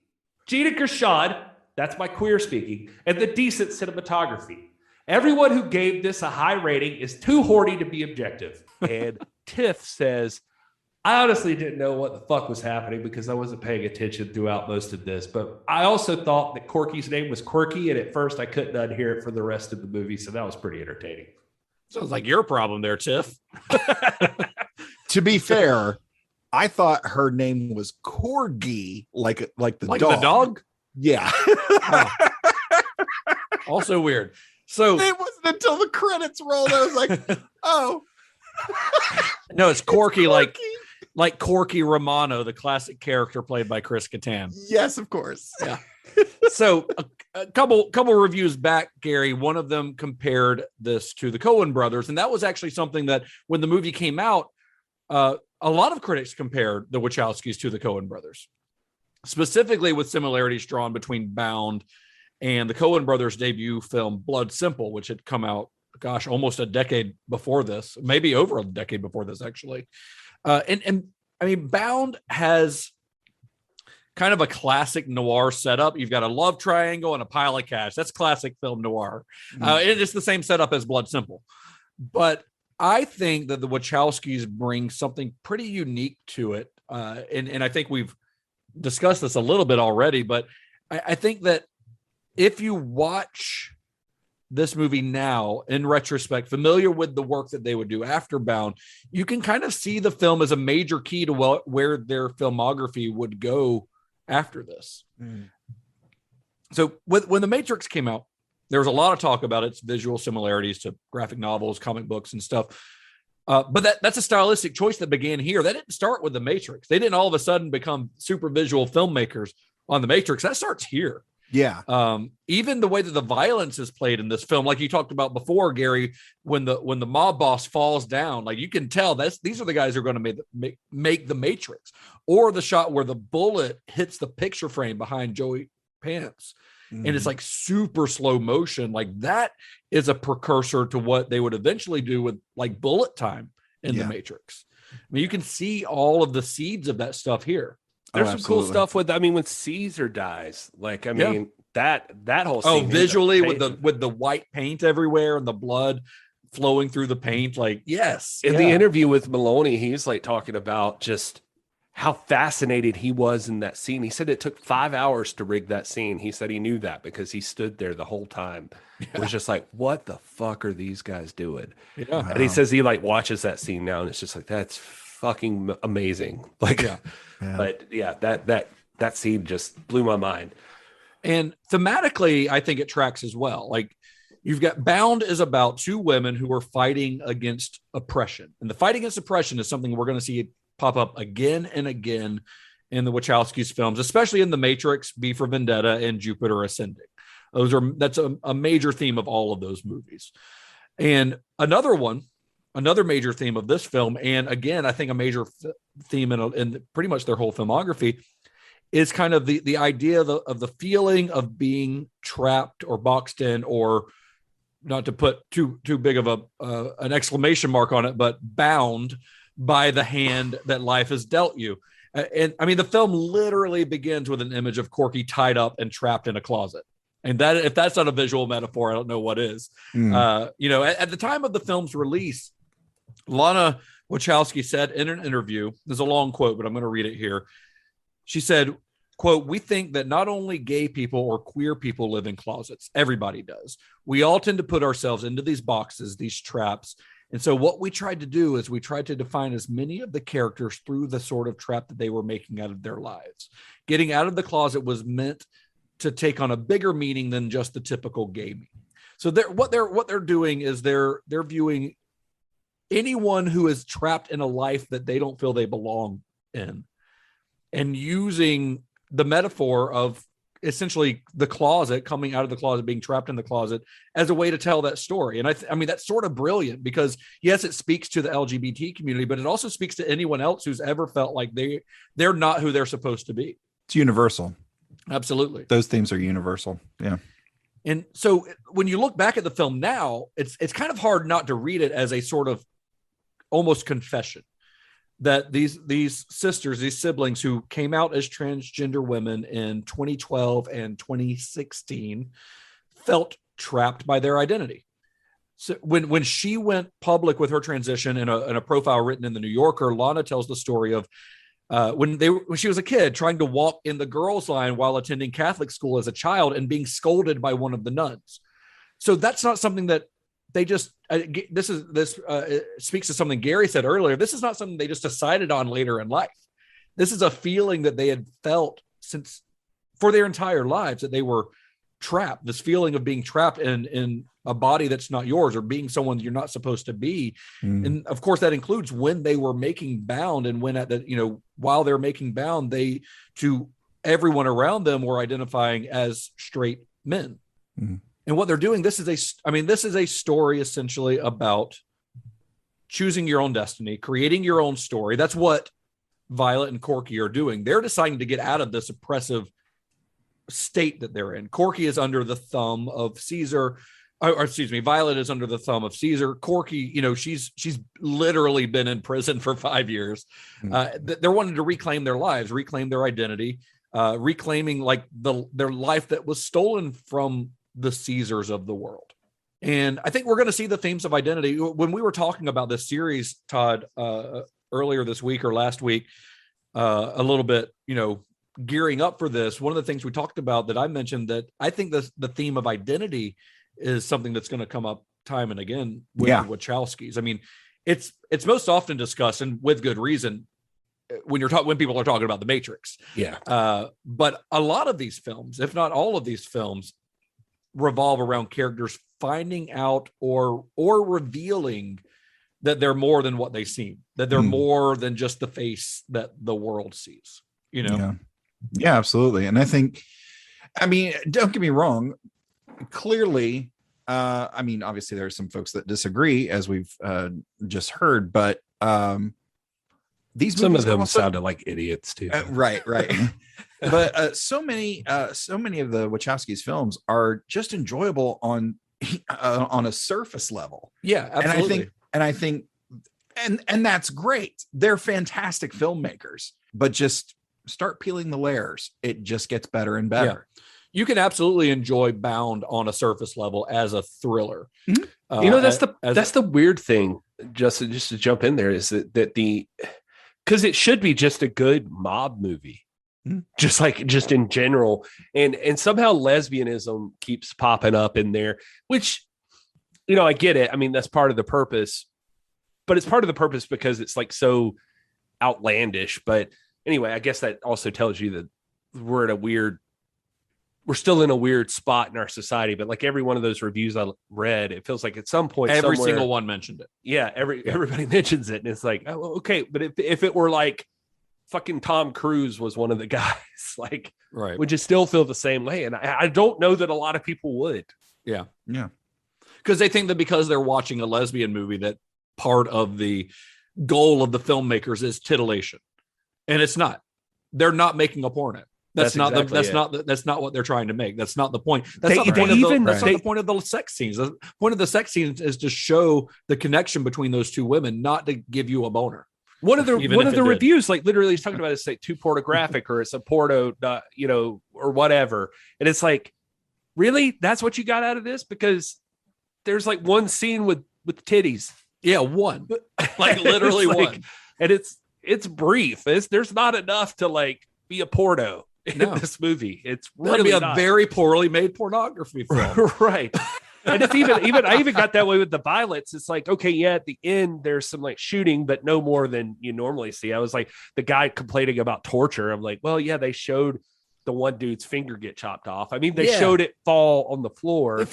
Gina Gershon, that's my queer speaking, and the decent cinematography. Everyone who gave this a high rating is too horny to be objective." And Tiff says, I honestly didn't know what the fuck was happening because I wasn't paying attention throughout most of this, but I also thought that Corky's name was Quirky, and at first I couldn't unhear it for the rest of the movie, so that was pretty entertaining. Sounds like your problem there, Tiff. To be fair, I thought her name was Corgi, like the dog. The dog? Yeah. Oh. Also weird. So it wasn't until the credits rolled I was like, oh. No, it's Corky, like Corky Romano, the classic character played by Chris Kattan. Yes, of course. Yeah. So a couple reviews back, Gary, one of them compared this to the Coen brothers, and that was actually something that when the movie came out, a lot of critics compared the Wachowskis to the Coen brothers, specifically with similarities drawn between Bound and the Coen brothers' debut film Blood Simple, which had come out, almost a decade before this, maybe over a decade before this, actually. And I mean, Bound has kind of a classic noir setup. You've got a love triangle and a pile of cash. That's classic film noir. It's the same setup as Blood Simple. But I think that the Wachowskis bring something pretty unique to it. And I think we've discussed this a little bit already, but I think that if you watch this movie now in retrospect, familiar with the work that they would do after Bound, you can kind of see the film as a major key to where their filmography would go after this. So when The Matrix came out, there was a lot of talk about its visual similarities to graphic novels, comic books, and stuff. But that's a stylistic choice that began here. That didn't start with The Matrix. They didn't all of a sudden become super visual filmmakers on The Matrix. That starts here. Yeah. Even the way that the violence is played in this film, like you talked about before, Gary, when the mob boss falls down, like you can tell these are the guys who are going to make the Matrix, or the shot where the bullet hits the picture frame behind Joey Pants. And it's like super slow motion. Like that is a precursor to what they would eventually do with like bullet time in the Matrix. I mean, you can see all of the seeds of that stuff here. There's some cool stuff with, I mean, when Caesar dies, like, I mean, that whole scene. Visually with the white paint everywhere and the blood flowing through the paint. Like, yes. In the interview with Maloney, he's like talking about just how fascinated he was in that scene. He said it took 5 hours to rig that scene. He said he knew that because he stood there the whole time. It was just like, what the fuck are these guys doing? Yeah. And he says he like watches that scene now and it's just like, that's fucking amazing. Like, but yeah, that scene just blew my mind. And thematically, I think it tracks as well. Like, you've got Bound is about two women who are fighting against oppression. And the fight against oppression is something we're going to see pop up again and again in the Wachowskis films, especially in The Matrix, V for Vendetta, and Jupiter Ascending. That's a major theme of all of those movies. And another major theme of this film, and again, I think a major theme in pretty much their whole filmography, is kind of the idea of the feeling of being trapped or boxed in, or not to put too big of an exclamation mark on it, but bound by the hand that life has dealt you. And I mean, the film literally begins with an image of Corky tied up and trapped in a closet. And that, if that's not a visual metaphor, I don't know what is. You know, at the time of the film's release, Lana Wachowski said in an interview, there's a long quote, but I'm going to read it here. She said, quote, "We think that not only gay people or queer people live in closets. Everybody does. We all tend to put ourselves into these boxes, these traps. And so what we tried to do is we tried to define as many of the characters through the sort of trap that they were making out of their lives. Getting out of the closet was meant to take on a bigger meaning than just the typical gay meaning." So what they're doing is they're viewing anyone who is trapped in a life that they don't feel they belong in, and using the metaphor of essentially the closet, coming out of the closet, being trapped in the closet, as a way to tell that story. And I mean, that's sort of brilliant because yes, it speaks to the LGBT community, but it also speaks to anyone else who's ever felt like they're not who they're supposed to be. It's universal. Absolutely. Those themes are universal. Yeah. And so when you look back at the film now, it's kind of hard not to read it as a sort of almost confession that these sisters, these siblings who came out as transgender women in 2012 and 2016 felt trapped by their identity. So when she went public with her transition in a profile written in the New Yorker, Lana tells the story of when she was a kid trying to walk in the girls' line while attending Catholic school as a child and being scolded by one of the nuns. So that's not something that they just, this speaks to something Gary said earlier. This is not something they just decided on later in life. This is a feeling that they had felt for their entire lives, that they were trapped, this feeling of being trapped in a body that's not yours, or being someone you're not supposed to be. And of course that includes when they were making Bound, and when while they're making Bound, they, to everyone around them, were identifying as straight men. And what they're doing, this is a story essentially about choosing your own destiny, creating your own story. That's what Violet and Corky are doing. They're deciding to get out of this oppressive state that they're in. Corky is under the thumb of Caesar, or excuse me, Violet is under the thumb of Caesar. Corky, she's literally been in prison for 5 years. They're wanting to reclaim their lives, reclaim their identity. reclaiming like their life that was stolen from the Caesars of the world. And I think we're going to see the themes of identity. When we were talking about this series, Todd, earlier this week or last week, a little bit, gearing up for this, one of the things we talked about that I mentioned that I think the theme of identity is something that's going to come up time and again with the Wachowskis. I mean, it's most often discussed, and with good reason, when people are talking about the Matrix. Yeah. But a lot of these films, if not all of these films, revolve around characters finding out or revealing that they're more than what they seem, that they're more than just the face that the world sees, Yeah, absolutely. And I think, don't get me wrong, clearly, obviously there are some folks that disagree, as we've just heard, but some of them sounded like idiots too. Right. But so many of the Wachowskis films are just enjoyable on a surface level. Yeah, absolutely. And I think that's great. They're fantastic filmmakers, but just start peeling the layers. It just gets better and better. Yeah. You can absolutely enjoy Bound on a surface level as a thriller. Mm-hmm. That's the weird thing. Just to jump in there is that because it should be just a good mob movie, just in general, and somehow lesbianism keeps popping up in there, which I get it. I mean, that's part of the purpose, but it's part of the purpose because it's like so outlandish. But anyway, I guess that also tells you that we're still in a weird spot in our society. But like every one of those reviews I read, it feels like at some point, every single one mentioned it. Yeah. Everybody mentions it. And it's like, oh, okay. But if it were like fucking Tom Cruise was one of the guys, like, right, would you still feel the same way? And I don't know that a lot of people would. Yeah. Yeah. Because they think that because they're watching a lesbian movie, that part of the goal of the filmmakers is titillation. And it's not. They're not making a porno. That's not what they're trying to make. That's not the point. That's not the point of the sex scenes. The point of the sex scenes is to show the connection between those two women, not to give you a boner. One of the reviews, like literally he's talking about it's like too pornographic or it's a porno, or whatever. And it's like, really? That's what you got out of this? Because there's like one scene with titties. Yeah, one. Like literally one. And it's brief. There's not enough to like be a porno in this movie. It's really a very poorly made pornography film. Right. And it's even I even got that way with the violence. It's like, okay, yeah, at the end there's some like shooting, but no more than you normally see. I was like, the guy complaining about torture. I'm like, well, yeah, they showed the one dude's finger get chopped off. I mean, they showed it fall on the floor.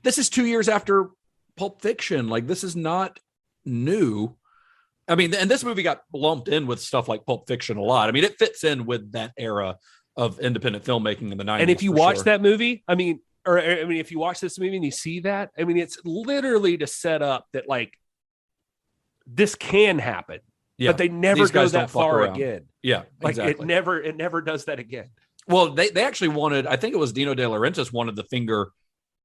This is 2 years after Pulp Fiction. Like, this is not new. I mean, and this movie got lumped in with stuff like Pulp Fiction a lot. I mean, it fits in with that era of independent filmmaking in the 90s. And if you watch that movie, if you watch this movie and you see that, I mean, it's literally to set up that like this can happen, but they never go that far again. Yeah, like exactly. It never does that again. Well, they actually wanted, I think it was Dino De Laurentiis wanted the finger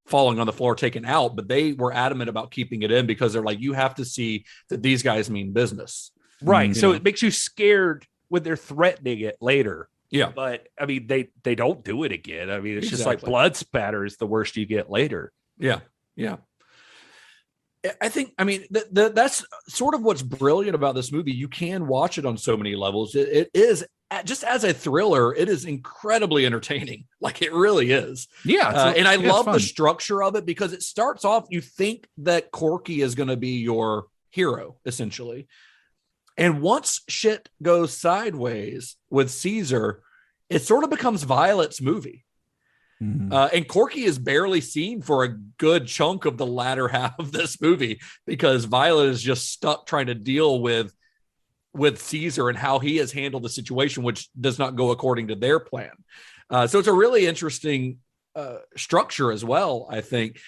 falling on the floor taken out, but they were adamant about keeping it in because they're like, you have to see that these guys mean business. Right. So it makes you scared when they're threatening it later. Yeah. But I mean, they don't do it again. I mean, it's just like blood spatter is the worst you get later. Yeah. Yeah. I think, I mean, that's sort of what's brilliant about this movie. You can watch it on so many levels. It is just as a thriller, it is incredibly entertaining. Like it really is. Yeah. And I love the structure of it because it starts off, you think that Corky is going to be your hero, essentially. And once shit goes sideways with Caesar, it sort of becomes Violet's movie. Mm-hmm. And Corky is barely seen for a good chunk of the latter half of this movie because Violet is just stuck trying to deal with Caesar and how he has handled the situation, which does not go according to their plan. So it's a really interesting structure as well, I think.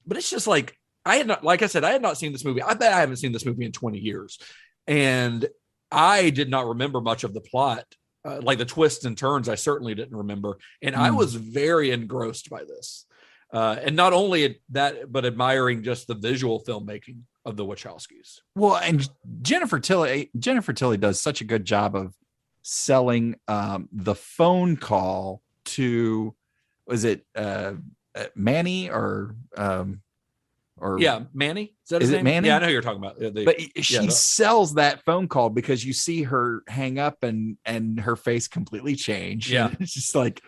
But it's just like, I had not seen this movie. I bet I haven't seen this movie in 20 years. And I did not remember much of the plot, like the twists and turns. I certainly didn't remember. And I was very engrossed by this. And not only that, but admiring just the visual filmmaking of the Wachowskis. Well, and Jennifer Tilly does such a good job of selling the phone call to, was it Manny or yeah, Manny? Is that his is it name? Manny? Yeah, I know who you're talking about. But she sells that phone call because you see her hang up and her face completely change. Yeah. And it's just like,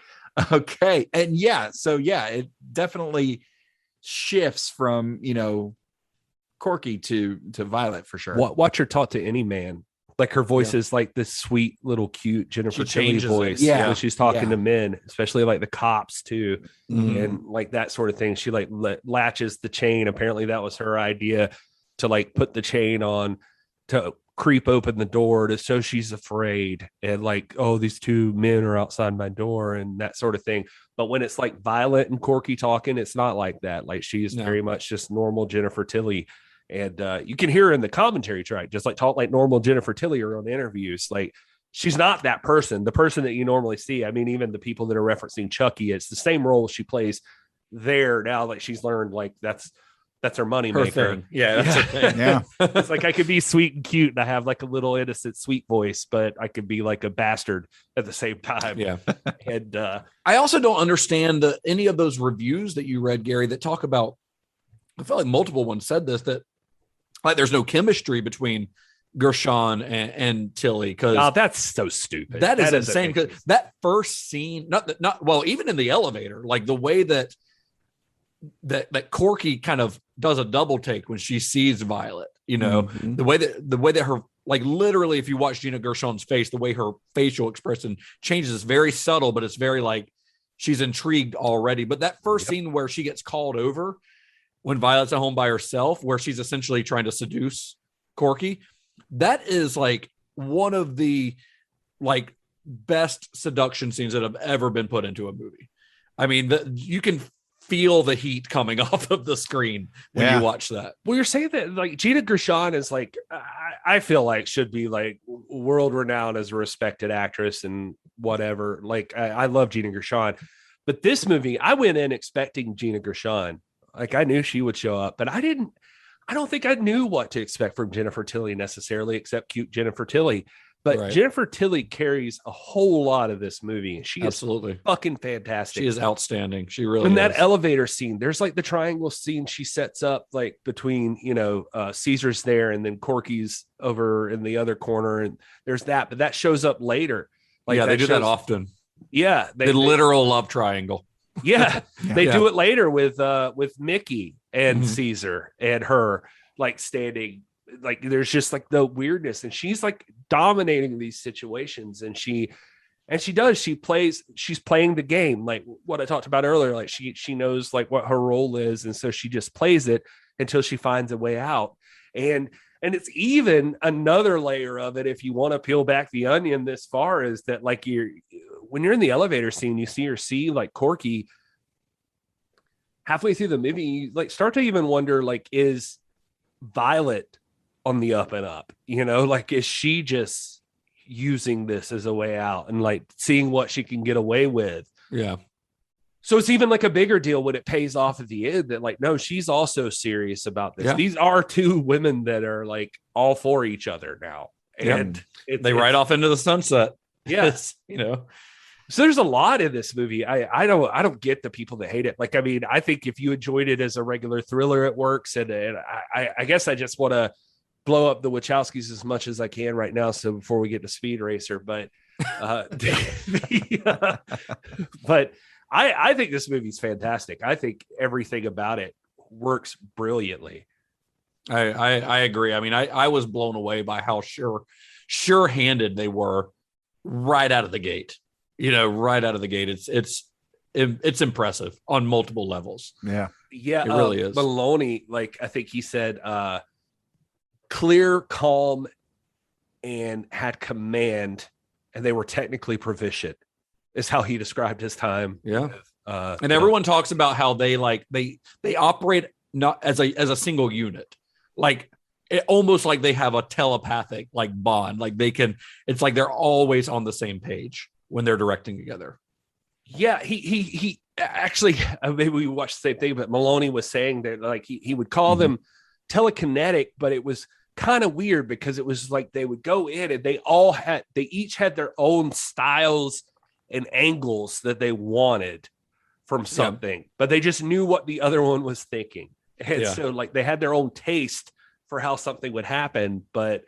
okay. And it definitely shifts from, Corky to Violet for sure. Watch her talk to any man. Like her voice is like this sweet little cute Jennifer Tilly voice when she's talking to men, especially like the cops too, and like that sort of thing. She like latches the chain. Apparently that was her idea, to like put the chain on to creep open the door to show she's afraid, and like, oh, these two men are outside my door and that sort of thing. But when it's like Violet and Corky talking, it's not like that. Like she's very much just normal Jennifer Tilly. And you can hear her in the commentary track, just like talk like normal Jennifer Tilly or on the interviews. Like she's not that person, the person that you normally see. I mean, even the people that are referencing Chucky, it's the same role she plays there now. Like she's learned, like that's her money maker. Yeah, that's her thing. Yeah. It's like I could be sweet and cute and I have like a little innocent sweet voice, but I could be like a bastard at the same time. Yeah. And I also don't understand any of those reviews that you read, Gary, that talk about, I felt like multiple ones said this, that like there's no chemistry between Gershon and Tilly, because that's so stupid. That is insane. Because that first scene, well, even in the elevator, like the way that Corky kind of does a double take when she sees Violet, the way that her, like literally, if you watch Gina Gershon's face, the way her facial expression changes is very subtle, but it's very like she's intrigued already. But that first scene where she gets called over, when Violet's at home by herself, where she's essentially trying to seduce Corky, that is like one of the like best seduction scenes that have ever been put into a movie. I mean, you can feel the heat coming off of the screen when you watch that. Well, you're saying that like Gina Gershon is like, I feel like should be like world renowned as a respected actress and whatever. Like I love Gina Gershon, but this movie, I went in expecting Gina Gershon. Like I knew she would show up, but I don't think I knew what to expect from Jennifer Tilly necessarily, except cute Jennifer Tilly. But Jennifer Tilly carries a whole lot of this movie. And she is fucking fantastic. She is outstanding. She really in is. That elevator scene, there's like the triangle scene she sets up like between, Caesar's there and then Corky's over in the other corner. And there's that, but that shows up later. Like they do that often. Yeah. The literal love triangle. Yeah, they do it later with Mickey and Caesar and her like standing, like there's just like the weirdness, and she's like dominating these situations, and she's playing the game, like what I talked about earlier. Like she knows like what her role is, and so she just plays it until she finds a way out. And it's even another layer of it, if you want to peel back the onion this far, is that like when you're in the elevator scene, you see like Corky halfway through the movie, you like start to even wonder, like, is Violet on the up and up? Like, is she just using this as a way out and like seeing what she can get away with? Yeah. So it's even like a bigger deal when it pays off at the end that like, no, she's also serious about this. Yeah. These are two women that are like all for each other now. And they ride off into the sunset. Yes. So there's a lot in this movie. I don't get the people that hate it. Like, I mean, I think if you enjoyed it as a regular thriller, it works. And I guess I just want to blow up the Wachowskis as much as I can right now. So before we get to Speed Racer, but but I think this movie's fantastic. I think everything about it works brilliantly. I agree. I mean, I was blown away by how sure-handed they were right out of the gate. Right out of the gate. It's impressive on multiple levels. Yeah. Yeah. It really is. Maloney, like I think he said, clear, calm, and had command, and they were technically proficient, is how he described his time. Yeah. And everyone talks about how they operate not as a single unit. Like almost like they have a telepathic like bond. Like it's like they're always on the same page when they're directing together. Yeah, he actually, maybe we watched the same thing, but Maloney was saying that like he would call them telekinetic, but it was kind of weird because it was like they would go in and they each had their own styles and angles that they wanted from something, but they just knew what the other one was thinking. And so like they had their own taste for how something would happen. But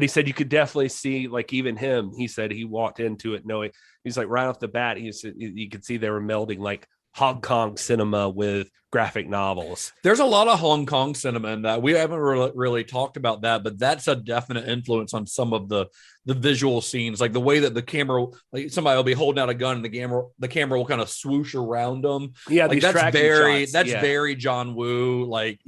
he said you could definitely see, like, even him, he said he walked into it knowing, he's like, right off the bat, you could see they were melding like Hong Kong cinema with graphic novels. There's a lot of Hong Kong cinema in that. We haven't really talked about that, but that's a definite influence on some of the visual scenes, like the way that the camera, like somebody will be holding out a gun and the camera will kind of swoosh around them. Yeah, like that's very John Woo. Like,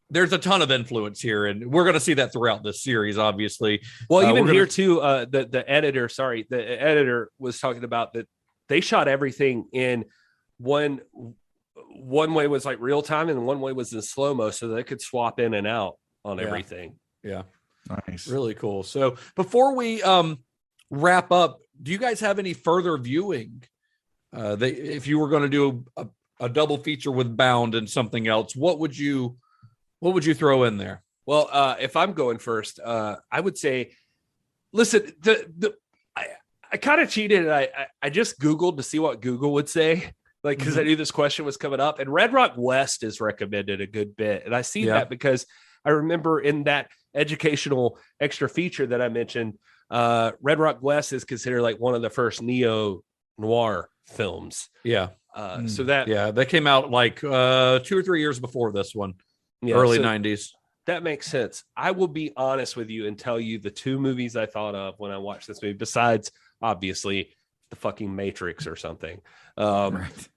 there's a ton of influence here, and we're going to see that throughout this series, obviously. Well, even here too, the editor was talking about that they shot everything in one way was like real time and one way was in slow-mo, so they could swap in and out on everything. Yeah. Nice. Really cool. So before we wrap up, do you guys have any further viewing? If you were going to do a double feature with Bound and something else, what would you throw in there? Well, if I'm going first, I would say, listen, I kind of cheated. I just Googled to see what Google would say, like, because I knew this question was coming up. And Red Rock West is recommended a good bit. And I see that because I remember in that educational extra feature that I mentioned, Red Rock West is considered like one of the first neo-noir films. Yeah. So that they came out like 2 or 3 years before this one, early 90s. That makes sense. I will be honest with you and tell you the 2 movies I thought of when I watched this movie, besides obviously the fucking Matrix or something,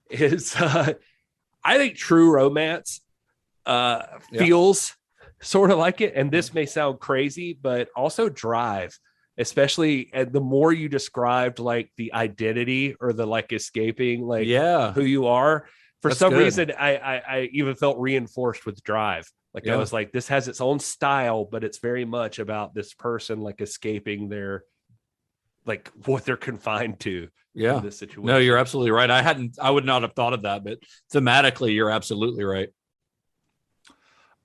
is I think True Romance feels sort of like it. And this may sound crazy, but also Drive, especially the more you described like the identity or the like escaping like who you are. For some reason, I even felt reinforced with Drive. Like I was like, this has its own style, but it's very much about this person like escaping their, like what they're confined to in this situation. No, you're absolutely right. I would not have thought of that, but thematically, you're absolutely right.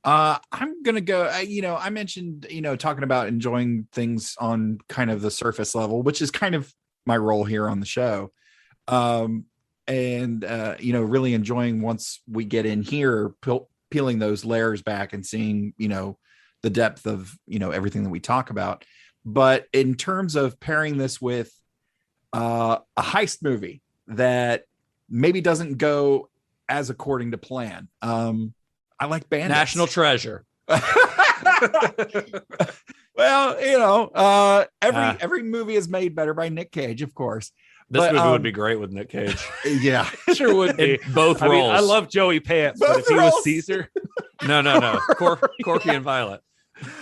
I'm going to go, I mentioned, talking about enjoying things on kind of the surface level, which is kind of my role here on the show. Really enjoying once we get in here, peeling those layers back and seeing, the depth of, everything that we talk about. But in terms of pairing this with a heist movie that maybe doesn't go as according to plan, I like Bandits. National Treasure. Well, every movie is made better by Nick Cage, of course. This movie would be great with Nick Cage. Yeah, sure would be. Both roles. I love Joey Pants, but if he was Caesar, no, Corky and Violet.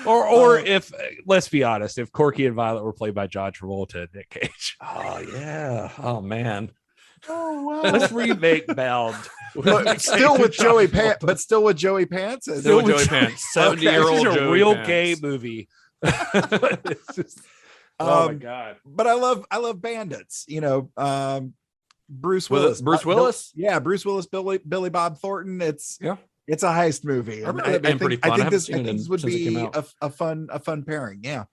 Or if, let's be honest, if Corky and Violet were played by John Travolta and Nick Cage. Oh yeah. Oh man. Oh wow. Let's remake Bound. But still with Joey Pants. 70-year-old Joey Joey real Pants. gay movie. It's just, oh my god. But I love Bandits. Bruce Willis. Bruce Willis? Bruce Willis, Billy Bob Thornton. It's a heist movie. I think this would be a fun pairing. Yeah.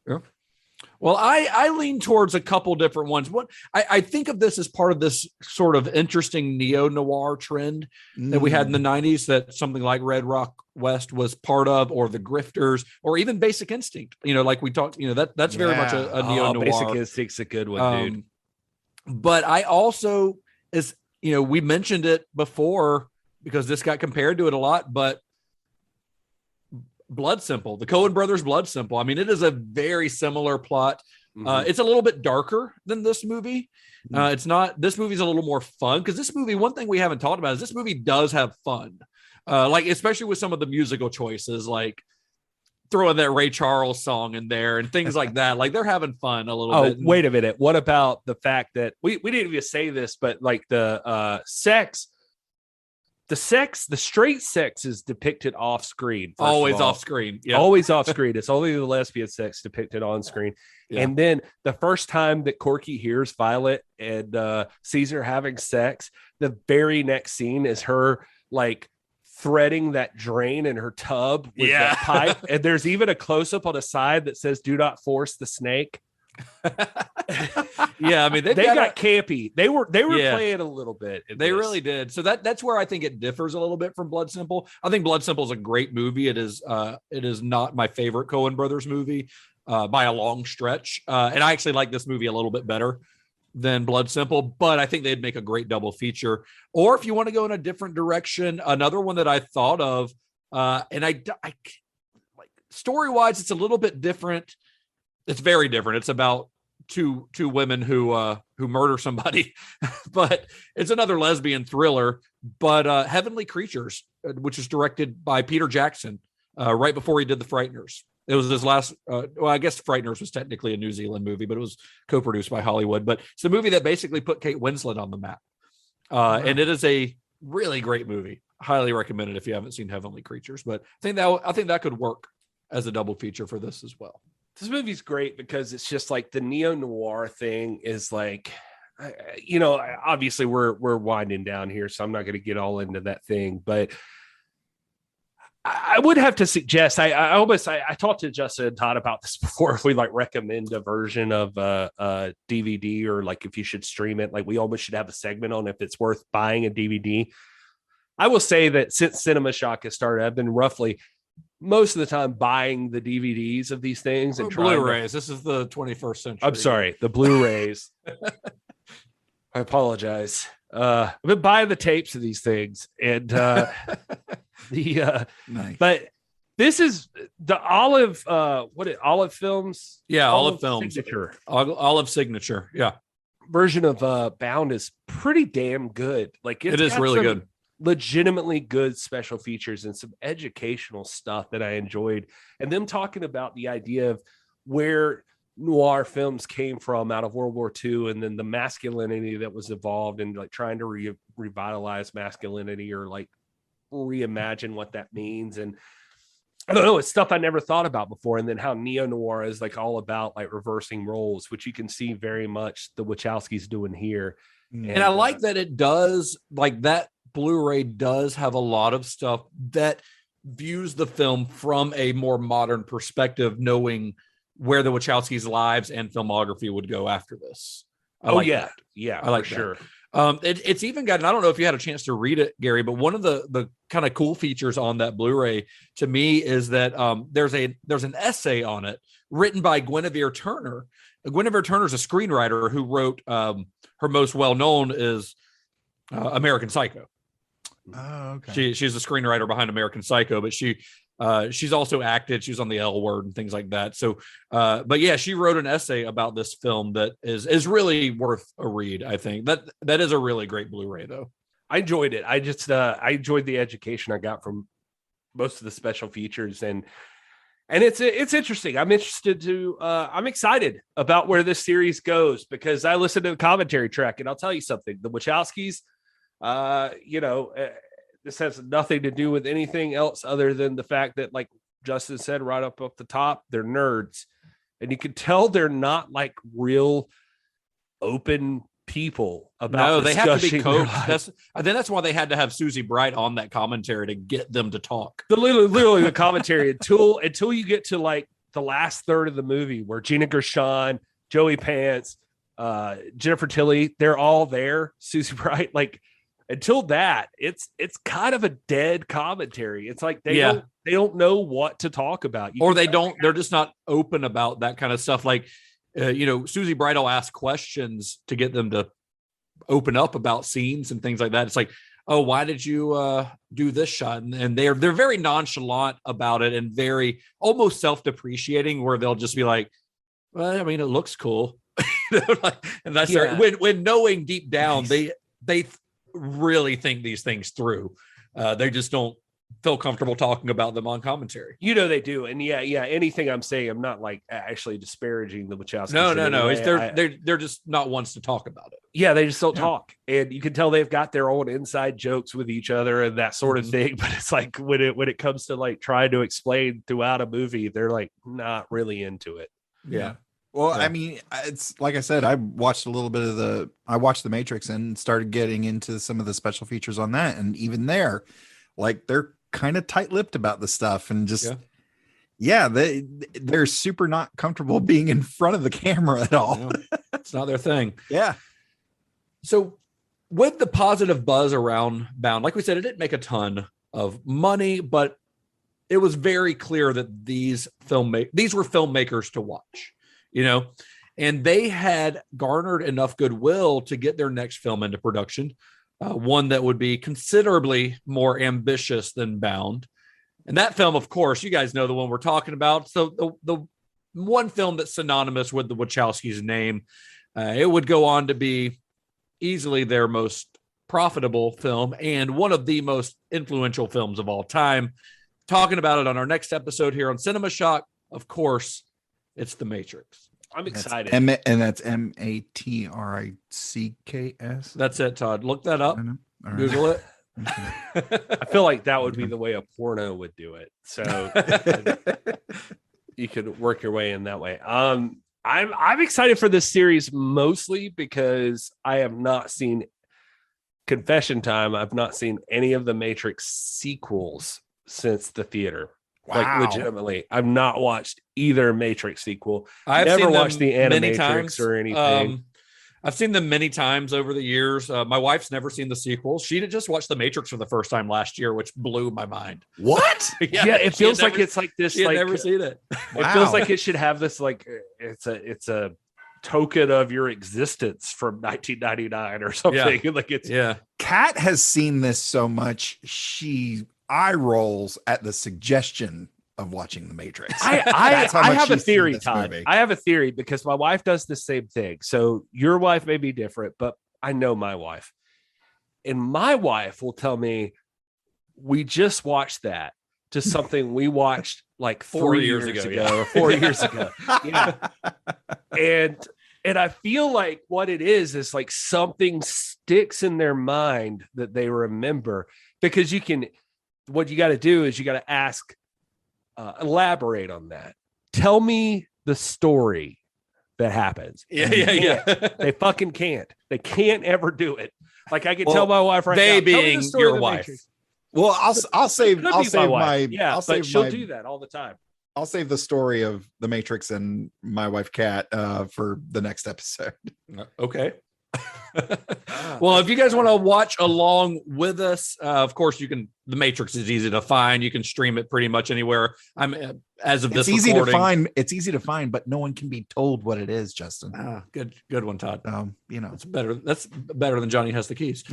Well, I lean towards a couple different ones. I think of this as part of this sort of interesting neo-noir trend that we had in the 90s, that something like Red Rock West was part of, or The Grifters, or even Basic Instinct. Like we talked, that's very much a neo-noir. Basic Instinct's a good one, dude. But I also, we mentioned it before because this got compared to it a lot, but Blood Simple, the Coen brothers Blood Simple. I mean, it is a very similar plot. It's a little bit darker than this movie. This movie's a little more fun, because this movie, one thing we haven't talked about is this movie does have fun. Like, especially with some of the musical choices, like throwing that Ray Charles song in there and things like that. Like, they're having fun a little bit. Wait a minute. What about the fact that we didn't even say this, but like the straight sex is depicted off screen. Always off screen. Yeah. Always off screen. It's only the lesbian sex depicted on screen. Yeah. And then the first time that Corky hears Violet and Caesar having sex, the very next scene is her like threading that drain in her tub with that pipe. And there's even a close-up on the side that says, "Do not force the snake." Yeah, I mean they got campy. They were playing a little bit. They really did. So that's where I think it differs a little bit from Blood Simple. I think Blood Simple is a great movie. It is not my favorite Coen Brothers movie by a long stretch. And I actually like this movie a little bit better than Blood Simple, but I think they'd make a great double feature. Or if you want to go in a different direction, another one that I thought of, and I like story-wise, it's a little bit different. It's very different. It's about two women who murder somebody, but it's another lesbian thriller. But Heavenly Creatures, which is directed by Peter Jackson, right before he did The Frighteners. It was his last. Well, I guess Frighteners was technically a New Zealand movie, but it was co-produced by Hollywood. But it's a movie that basically put Kate Winslet on the map, and it is a really great movie. Highly recommend it if you haven't seen Heavenly Creatures. But I think that could work as a double feature for this as well. This movie's great because it's just like the neo-noir thing is like, you know, obviously we're winding down here, so I'm not going to get all into that thing, but I would have to suggest, I talked to Justin and Todd about this before, if we like recommend a version of a DVD or like if you should stream it, like we almost should have a segment on if it's worth buying a DVD. I will say that since Cinema Shock has started, I've been roughly most of the time buying the DVDs of these things and Blu-rays. This is the 21st century. I'm sorry, the Blu-rays. I apologize. I've been buying the tapes of these things, and nice. But this is the Olive. Olive Films? Yeah, Olive Films Signature. Olive Signature. Yeah, version of Bound is pretty damn good. Like it is really good. Legitimately good special features and some educational stuff that I enjoyed, and them talking about the idea of where noir films came from out of World War II, and then the masculinity that was evolved, and like trying to revitalize masculinity or like reimagine what that means. And I don't know, it's stuff I never thought about before. And then how neo-noir is like all about like reversing roles, which you can see very much the Wachowskis doing here. And I like that it does, like that Blu-ray does have a lot of stuff that views the film from a more modern perspective, knowing where the Wachowskis' lives and filmography would go after this. I like that. I like sure. It's even got, and I don't know if you had a chance to read it, Gary, but one of the kind of cool features on that Blu-ray to me is that there's an essay on it written by Guinevere Turner. Guinevere Turner's a screenwriter who wrote her most well-known is American Psycho. Oh, okay. She's a screenwriter behind American Psycho, but she's also acted. She was on The L Word and things like that. So, but yeah, she wrote an essay about this film that is really worth a read. I think that is a really great Blu-ray, though. I enjoyed it. I just I enjoyed the education I got from most of the special features, and it's interesting. I'm interested to. I'm excited about where this series goes because I listened to the commentary track, and I'll tell you something. The Wachowskis. This has nothing to do with anything else other than the fact that, like Justin said right up the top, they're nerds, and you can tell they're not like real open people about. No, they have to be coached. I think that's why they had to have Susie Bright on that commentary to get them to talk. Literally the commentary until you get to like the last third of the movie where Gina Gershon, Joey Pants, Jennifer Tilly, they're all there. Susie Bright, like. Until that, it's kind of a dead commentary. It's like they don't know what to talk about, they're just not open about that kind of stuff. Like, Susie Bright will ask questions to get them to open up about scenes and things like that. It's like, oh, why did you do this shot? And they're very nonchalant about it and very almost self-depreciating, where they'll just be like, well, I mean, it looks cool, and that's when knowing deep down they really think these things through. They just don't feel comfortable talking about them on commentary. They do. And anything I'm saying, I'm not like actually disparaging the Wachowskis. No. They're just not ones to talk about it. Yeah, they just don't talk. And you can tell they've got their own inside jokes with each other and that sort of thing. But it's like when it comes to like trying to explain throughout a movie, they're like not really into it. Yeah. Well, I mean, it's like I said, I watched The Matrix and started getting into some of the special features on that. And even there, Like they're kind of tight-lipped about the stuff and just they're super not comfortable being in front of the camera at all. No, it's not their thing. Yeah. So with the positive buzz around Bound, like we said, it didn't make a ton of money, but it was very clear that these were filmmakers to watch, and they had garnered enough goodwill to get their next film into production, one that would be considerably more ambitious than Bound. And that film, of course, you guys know the one we're talking about. So the one film that's synonymous with the Wachowskis' name, it would go on to be easily their most profitable film and one of the most influential films of all time. Talking about it on our next episode here on Cinema Shock, of course, it's The Matrix. I'm excited. And that's Matrix. That's it, Todd. Look that up. Right. Google it. I feel like that would be the way a porno would do it. So you could work your way in that way. I'm excited for this series mostly because I have not seen, confession time, I've not seen any of the Matrix sequels since the theater. Wow. Like legitimately, I've not watched either Matrix sequel. I've never seen watched the many Animatrix times or anything. I've seen them many times over the years. My wife's never seen the sequels. She did just watch The Matrix for the first time last year, which blew my mind. What? Yeah, it feels like it's like this. She had like, never seen it. It feels like it should have this like it's a token of your existence from 1999 or something. Yeah. Like it's Kat has seen this so much she eye rolls at the suggestion of watching The Matrix. I have a theory, Todd. Movie. I have a theory because my wife does the same thing. So your wife may be different, but I know my wife. And my wife will tell me, we just watched that to something we watched like 3 years ago or 4 years ago. Yeah. And I feel like what it is like something sticks in their mind that they remember, because what you got to do is you got to ask, elaborate on that. Tell me the story that happens. Yeah. They fucking can't. They can't ever do it. Like I can tell my wife right they now. They being your wife. Well, I'll save my she'll do that all the time. I'll save the story of The Matrix and my wife Kat for the next episode. Okay. Well, if you guys want to watch along with us, of course you can. The Matrix is easy to find. You can stream it pretty much anywhere. As of this easy recording. to find. It's easy to find, but no one can be told what it is, Justin. Good one, Todd. It's better. That's better than Johnny Has the Keys.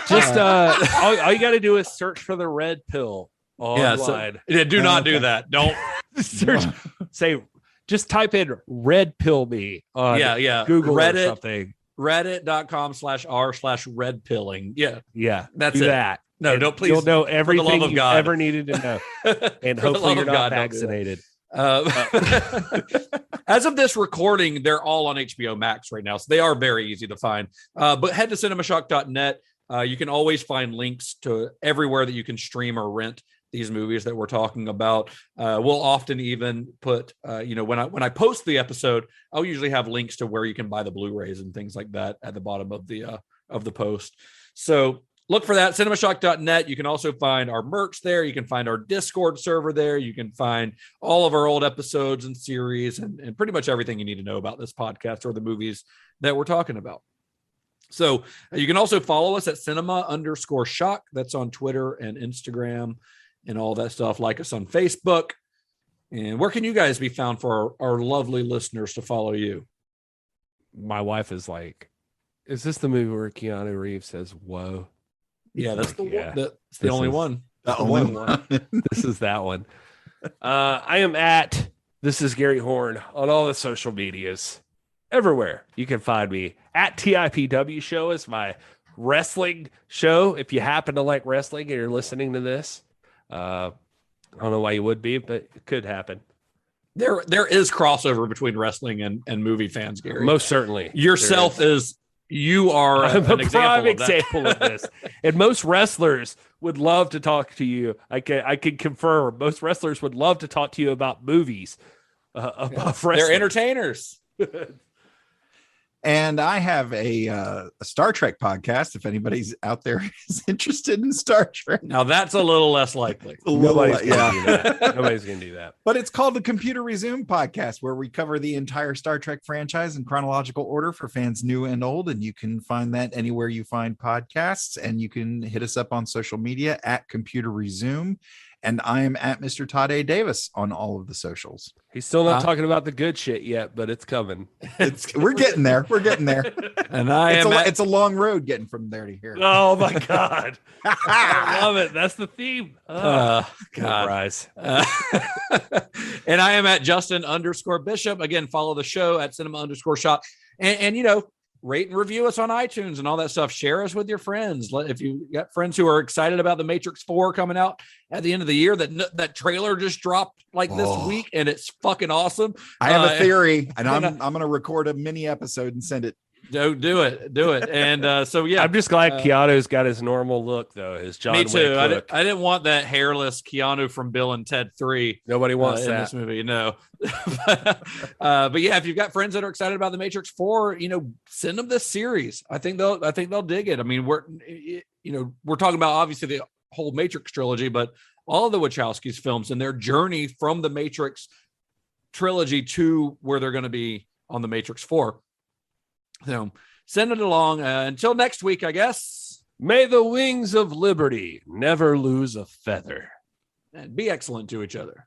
Just all you got to do is search for the red pill online. Do not do that. Don't search. Just type in red pill me on Google Reddit, or something. Reddit.com/r/red pilling. Yeah. That's do it. that. No, and don't please. You'll know everything for the love of you God. ever needed to know. And hopefully you're not vaccinated. As of this recording, they're all on HBO Max right now. So they are very easy to find. But head to cinemashock.net. You can always find links to everywhere that you can stream or rent these movies that we're talking about. We'll often even put, when I post the episode, I'll usually have links to where you can buy the Blu-rays and things like that at the bottom of the post. So look for that, cinemashock.net. You can also find our merch there. You can find our Discord server there. You can find all of our old episodes and series and pretty much everything you need to know about this podcast or the movies that we're talking about. So you can also follow us at cinema_shock. That's on Twitter and Instagram and all that stuff. Like us on Facebook. And where can you guys be found for our lovely listeners to follow you? My wife is like, is this the movie where Keanu Reeves says, whoa? Yeah, that's the one. That's the only one. The only one. This is that one. I am at This is Gary Horn on all the social medias. Everywhere you can find me. At TIPW Show is my wrestling show. If you happen to like wrestling and you're listening to this, I don't know why you would be, but it could happen. There is crossover between wrestling and movie fans, Gary. Most certainly. Yourself you are I'm an a prime example of this. And most wrestlers would love to talk to you. I can confirm. Most wrestlers would love to talk to you about movies. About wrestling. They're entertainers. And I have a Star Trek podcast. If anybody's out there is interested in Star Trek, Now that's a little less likely. Nobody's gonna do that. Nobody's gonna do that. But it's called the Computer Resume podcast, where we cover the entire Star Trek franchise in chronological order for fans new and old. And you can find that anywhere you find podcasts. And you can hit us up on social media at Computer Resume. And I am at Mr. Todd A. Davis on all of the socials. He's still not talking about the good shit yet, but it's coming. We're getting there. We're getting there. And it's a long road getting from there to here. Oh my God. I love it. That's the theme. God. Surprise. And I am at Justin_Bishop. Again, follow the show at cinema_shop. And rate and review us on iTunes and all that stuff. Share us with your friends. If you got friends who are excited about the Matrix 4 coming out at the end of the year, that trailer just dropped this week and it's fucking awesome. I have a theory, and I'm going to record a mini episode and send it. Do it. And so yeah, I'm just glad Keanu's got his normal look though. His John me too. Wick look. I didn't want that hairless Keanu from Bill and Ted 3. Nobody wants in that this movie. No. But yeah, if you've got friends that are excited about the Matrix 4, send them this series. I think they'll dig it. I mean, we're talking about obviously the whole Matrix trilogy, but all of the Wachowskis films and their journey from the Matrix trilogy to where they're going to be on the Matrix 4. So send it along. Until next week, I guess. May the wings of liberty never lose a feather. And be excellent to each other.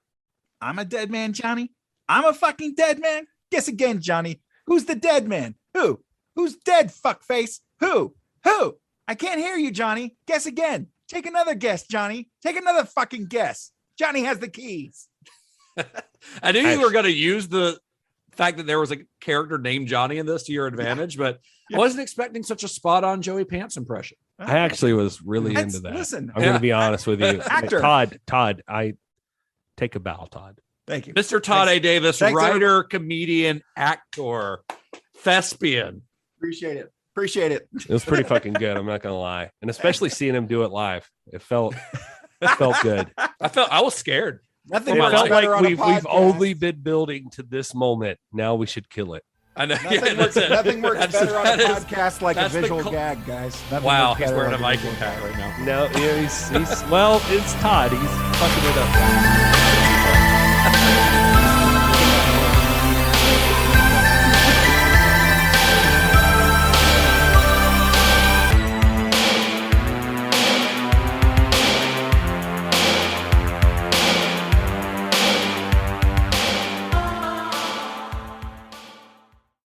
I'm a dead man, Johnny. I'm a fucking dead man. Guess again, Johnny. Who's the dead man? Who? Who's dead, fuckface? Who? I can't hear you, Johnny. Guess again. Take another guess, Johnny. Take another fucking guess. Johnny has the keys. I knew you were going to use the fact that there was a character named Johnny in this to your advantage, but I wasn't expecting such a spot on Joey Pants impression. I actually was really into that. Listen, I'm going to be honest with you. Actor. Todd, I take a bow, Todd. Thank you. Mr. Todd A. Davis, Thanks, writer, comedian, actor, thespian. Appreciate it. It was pretty fucking good. I'm not going to lie. And especially seeing him do it live. It felt good. I was scared. Nothing It works felt better like on a we've podcast. only been building to this moment. Now we should kill it. I know. Nothing works better on a podcast like a visual gag, guys. Nothing Wow, works he's better wearing a on Viking visual hat gag. right now. No, he's well, it's Todd. He's fucking it up.